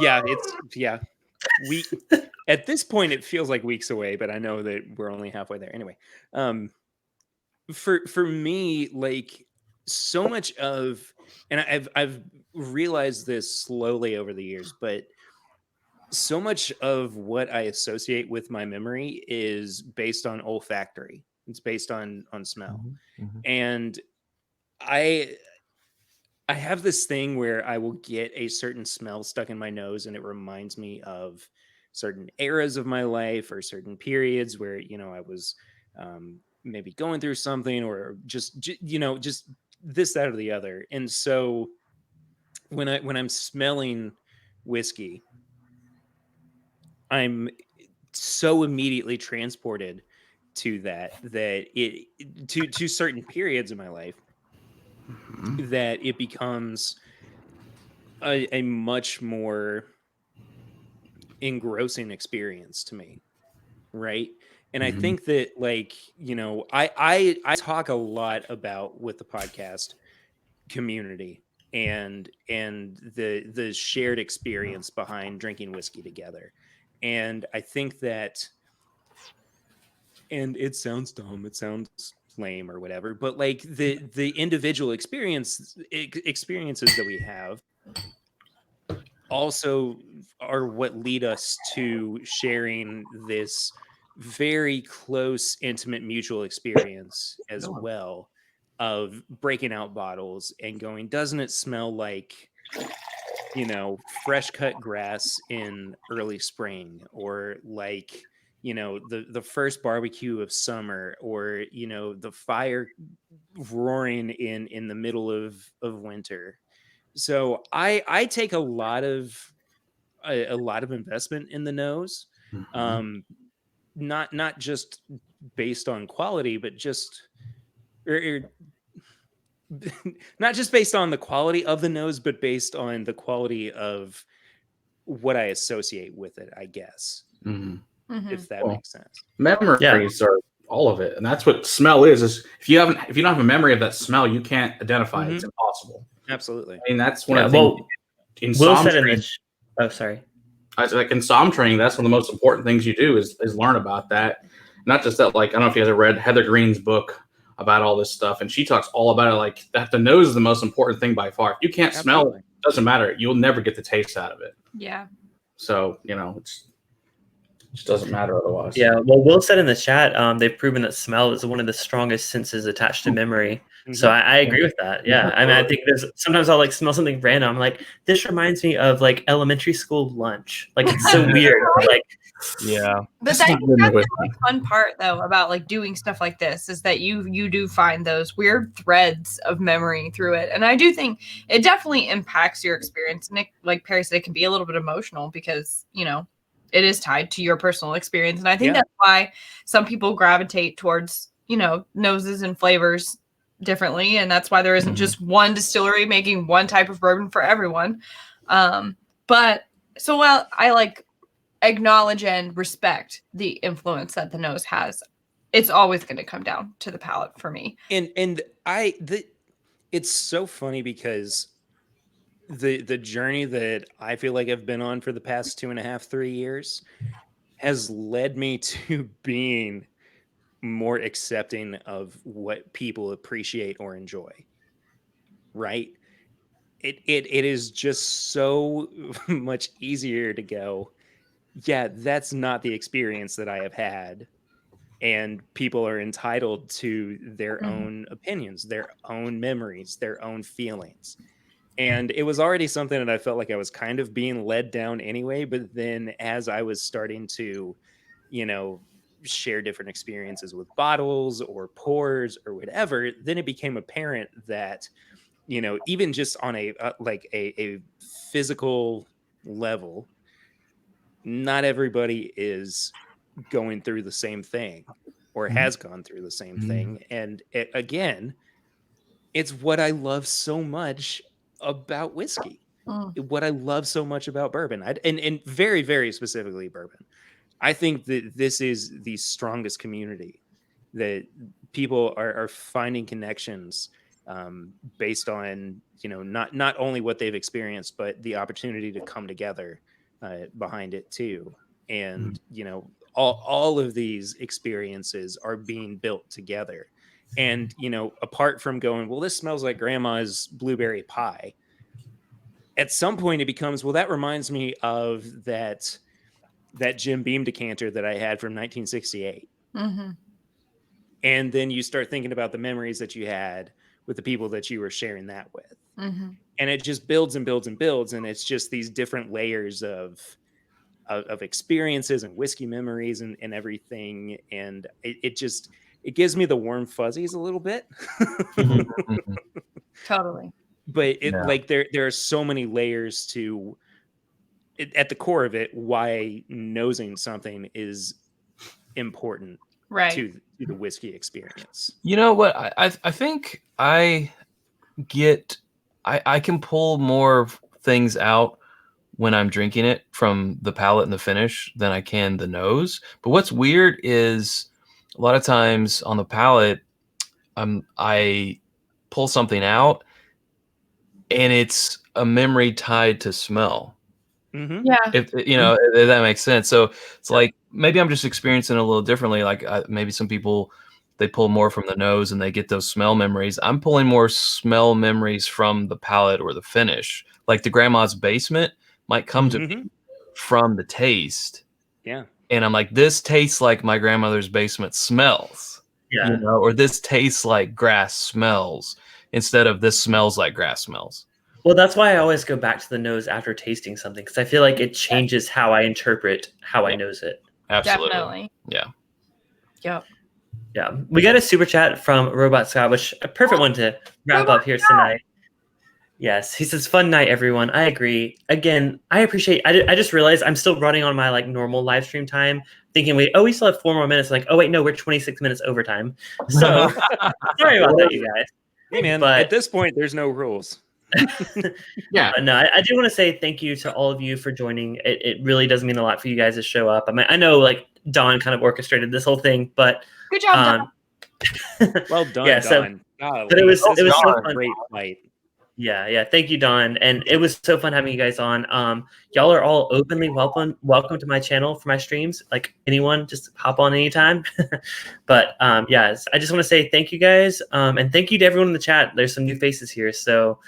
yeah, we at this point it feels like weeks away, but I know that we're only halfway there. Anyway, for me, like so much of, and I've realized this slowly over the years, but so much of what I associate with my memory is based on olfactory. It's based on smell. And I have this thing where I will get a certain smell stuck in my nose and it reminds me of certain eras of my life or certain periods where, I was maybe going through something or just this, that, or the other. And so when I'm smelling whiskey, I'm so immediately transported to to certain periods of my life that it becomes a much more engrossing experience to me, right? And I think that, like, I talk a lot about with the podcast community and the shared experience behind drinking whiskey together. And I think that, and it sounds dumb, it sounds lame or whatever, but like the individual experiences that we have also are what lead us to sharing this very close, intimate, mutual experience as well of breaking out bottles and going, doesn't it smell like, fresh cut grass in early spring, or like, the first barbecue of summer, or, the fire roaring in the middle of winter. So I take a lot of investment in the nose, not just based on quality, but just not just based on the quality of the nose, but based on the quality of what I associate with it, I guess. If that makes sense. Memories are all of it, and that's what smell is if you don't have a memory of that smell, you can't identify it. It's impossible. Absolutely. I mean, that's one of the things in Psalm training. Oh, sorry. Like in Psalm training, that's one of the most important things you do is learn about that. Not just that, like, I don't know if you guys have read Heather Green's book about all this stuff, and she talks all about it, like that the nose is the most important thing by far. If you can't smell it, it doesn't matter. You'll never get the taste out of it. Yeah. So, it just doesn't matter otherwise. Yeah, well, Will said in the chat, they've proven that smell is one of the strongest senses attached to memory. So I agree with that. Yeah, I mean, I think sometimes I'll like smell something random. I'm like, this reminds me of like elementary school lunch. Like, it's so weird. Like, yeah. But I think that's the most fun part, though, about like doing stuff like this is that you do find those weird threads of memory through it, and I do think it definitely impacts your experience. And like Perry said, it can be a little bit emotional because it is tied to your personal experience. And I think that's why some people gravitate towards, noses and flavors differently. And that's why there isn't just one distillery making one type of bourbon for everyone. But so while I like acknowledge and respect the influence that the nose has, it's always going to come down to the palate for me. And it's so funny because the journey that I feel like I've been on for the past 2.5-3 years has led me to being more accepting of what people appreciate or enjoy. Right? It is just so much easier to go, yeah, that's not the experience that I have had. And people are entitled to their own opinions, their own memories, their own feelings. And it was already something that I felt like I was kind of being led down anyway. But then as I was starting to, share different experiences with bottles or pours or whatever, then it became apparent that, even just on a physical level, not everybody is going through the same thing or has gone through the same thing. And again, it's what I love so much about whiskey, what I love so much about bourbon, and very, very specifically bourbon. I think that this is the strongest community, that people are finding connections based on, not only what they've experienced, but the opportunity to come together behind it too. And, all of these experiences are being built together. And, apart from going, well, this smells like grandma's blueberry pie, at some point it becomes, well, that reminds me of that Jim Beam decanter that I had from 1968. And then you start thinking about the memories that you had with the people that you were sharing that with. And it just builds and builds and builds. And it's just these different layers of experiences and whiskey memories and everything. And it gives me the warm fuzzies a little bit. Totally. But like there are so many layers to it, at the core of it, why nosing something is important to the whiskey experience. You know what? I think I can pull more things out when I'm drinking it from the palate and the finish than I can the nose. But what's weird is a lot of times on the palate, I pull something out and it's a memory tied to smell. Yeah. If that makes sense. So it's like maybe I'm just experiencing it a little differently. Like maybe some people, they pull more from the nose and they get those smell memories. I'm pulling more smell memories from the palate or the finish. Like the grandma's basement might come to me from the taste. Yeah. And I'm like, this tastes like my grandmother's basement smells. Yeah. Or this tastes like grass smells instead of this smells like grass smells. Well, that's why I always go back to the nose after tasting something, because I feel like it changes how I interpret how I nose it. Absolutely. Definitely. Yeah. Yep. Yeah. We got a super chat from Robot Scott, which a perfect one to wrap up here tonight. Yes. He says, fun night, everyone. I agree. Again, I appreciate, I just realized I'm still running on my normal live stream time, thinking, we still have 4 more minutes. Like, oh wait, no, we're 26 minutes overtime. So sorry about that, you guys. Hey man, but at this point, there's no rules. Yeah. No, I do want to say thank you to all of you for joining. It really does mean a lot for you guys to show up. I mean, I know Don kind of orchestrated this whole thing, but good job, Don. Well done, yeah, Don. But it was so fun. Great fight. Yeah. Thank you, Don. And it was so fun having you guys on. Y'all are all openly welcome to my channel for my streams. Like anyone, just hop on anytime. But yes, I just want to say thank you guys. And thank you to everyone in the chat. There's some new faces here. So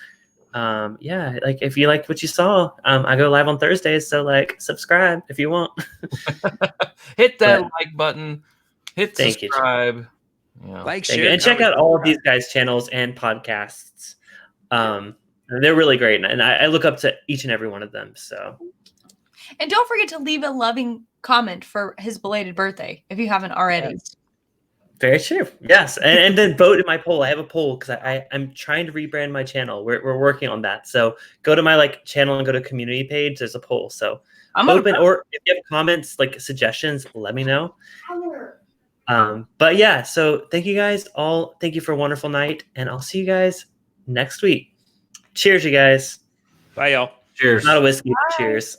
yeah, if you like what you saw, I go live on Thursdays. So subscribe if you want. Hit that like button. Hit Thank you. subscribe. Yeah. Like, Thank share, you. And check out comment, all of these guys' channels and podcasts. They're really great, and I look up to each and every one of them. So, and don't forget to leave a loving comment for his belated birthday if you haven't already. Yes. Very true. Yes, and then vote in my poll. I have a poll because I'm trying to rebrand my channel. We're working on that. So go to my channel and go to community page. There's a poll. So open, or if you have comments suggestions, let me know. But yeah, so thank you guys all. Thank you for a wonderful night, and I'll see you guys next week. Cheers, you guys. Bye, y'all. Cheers. Not a whiskey, but cheers.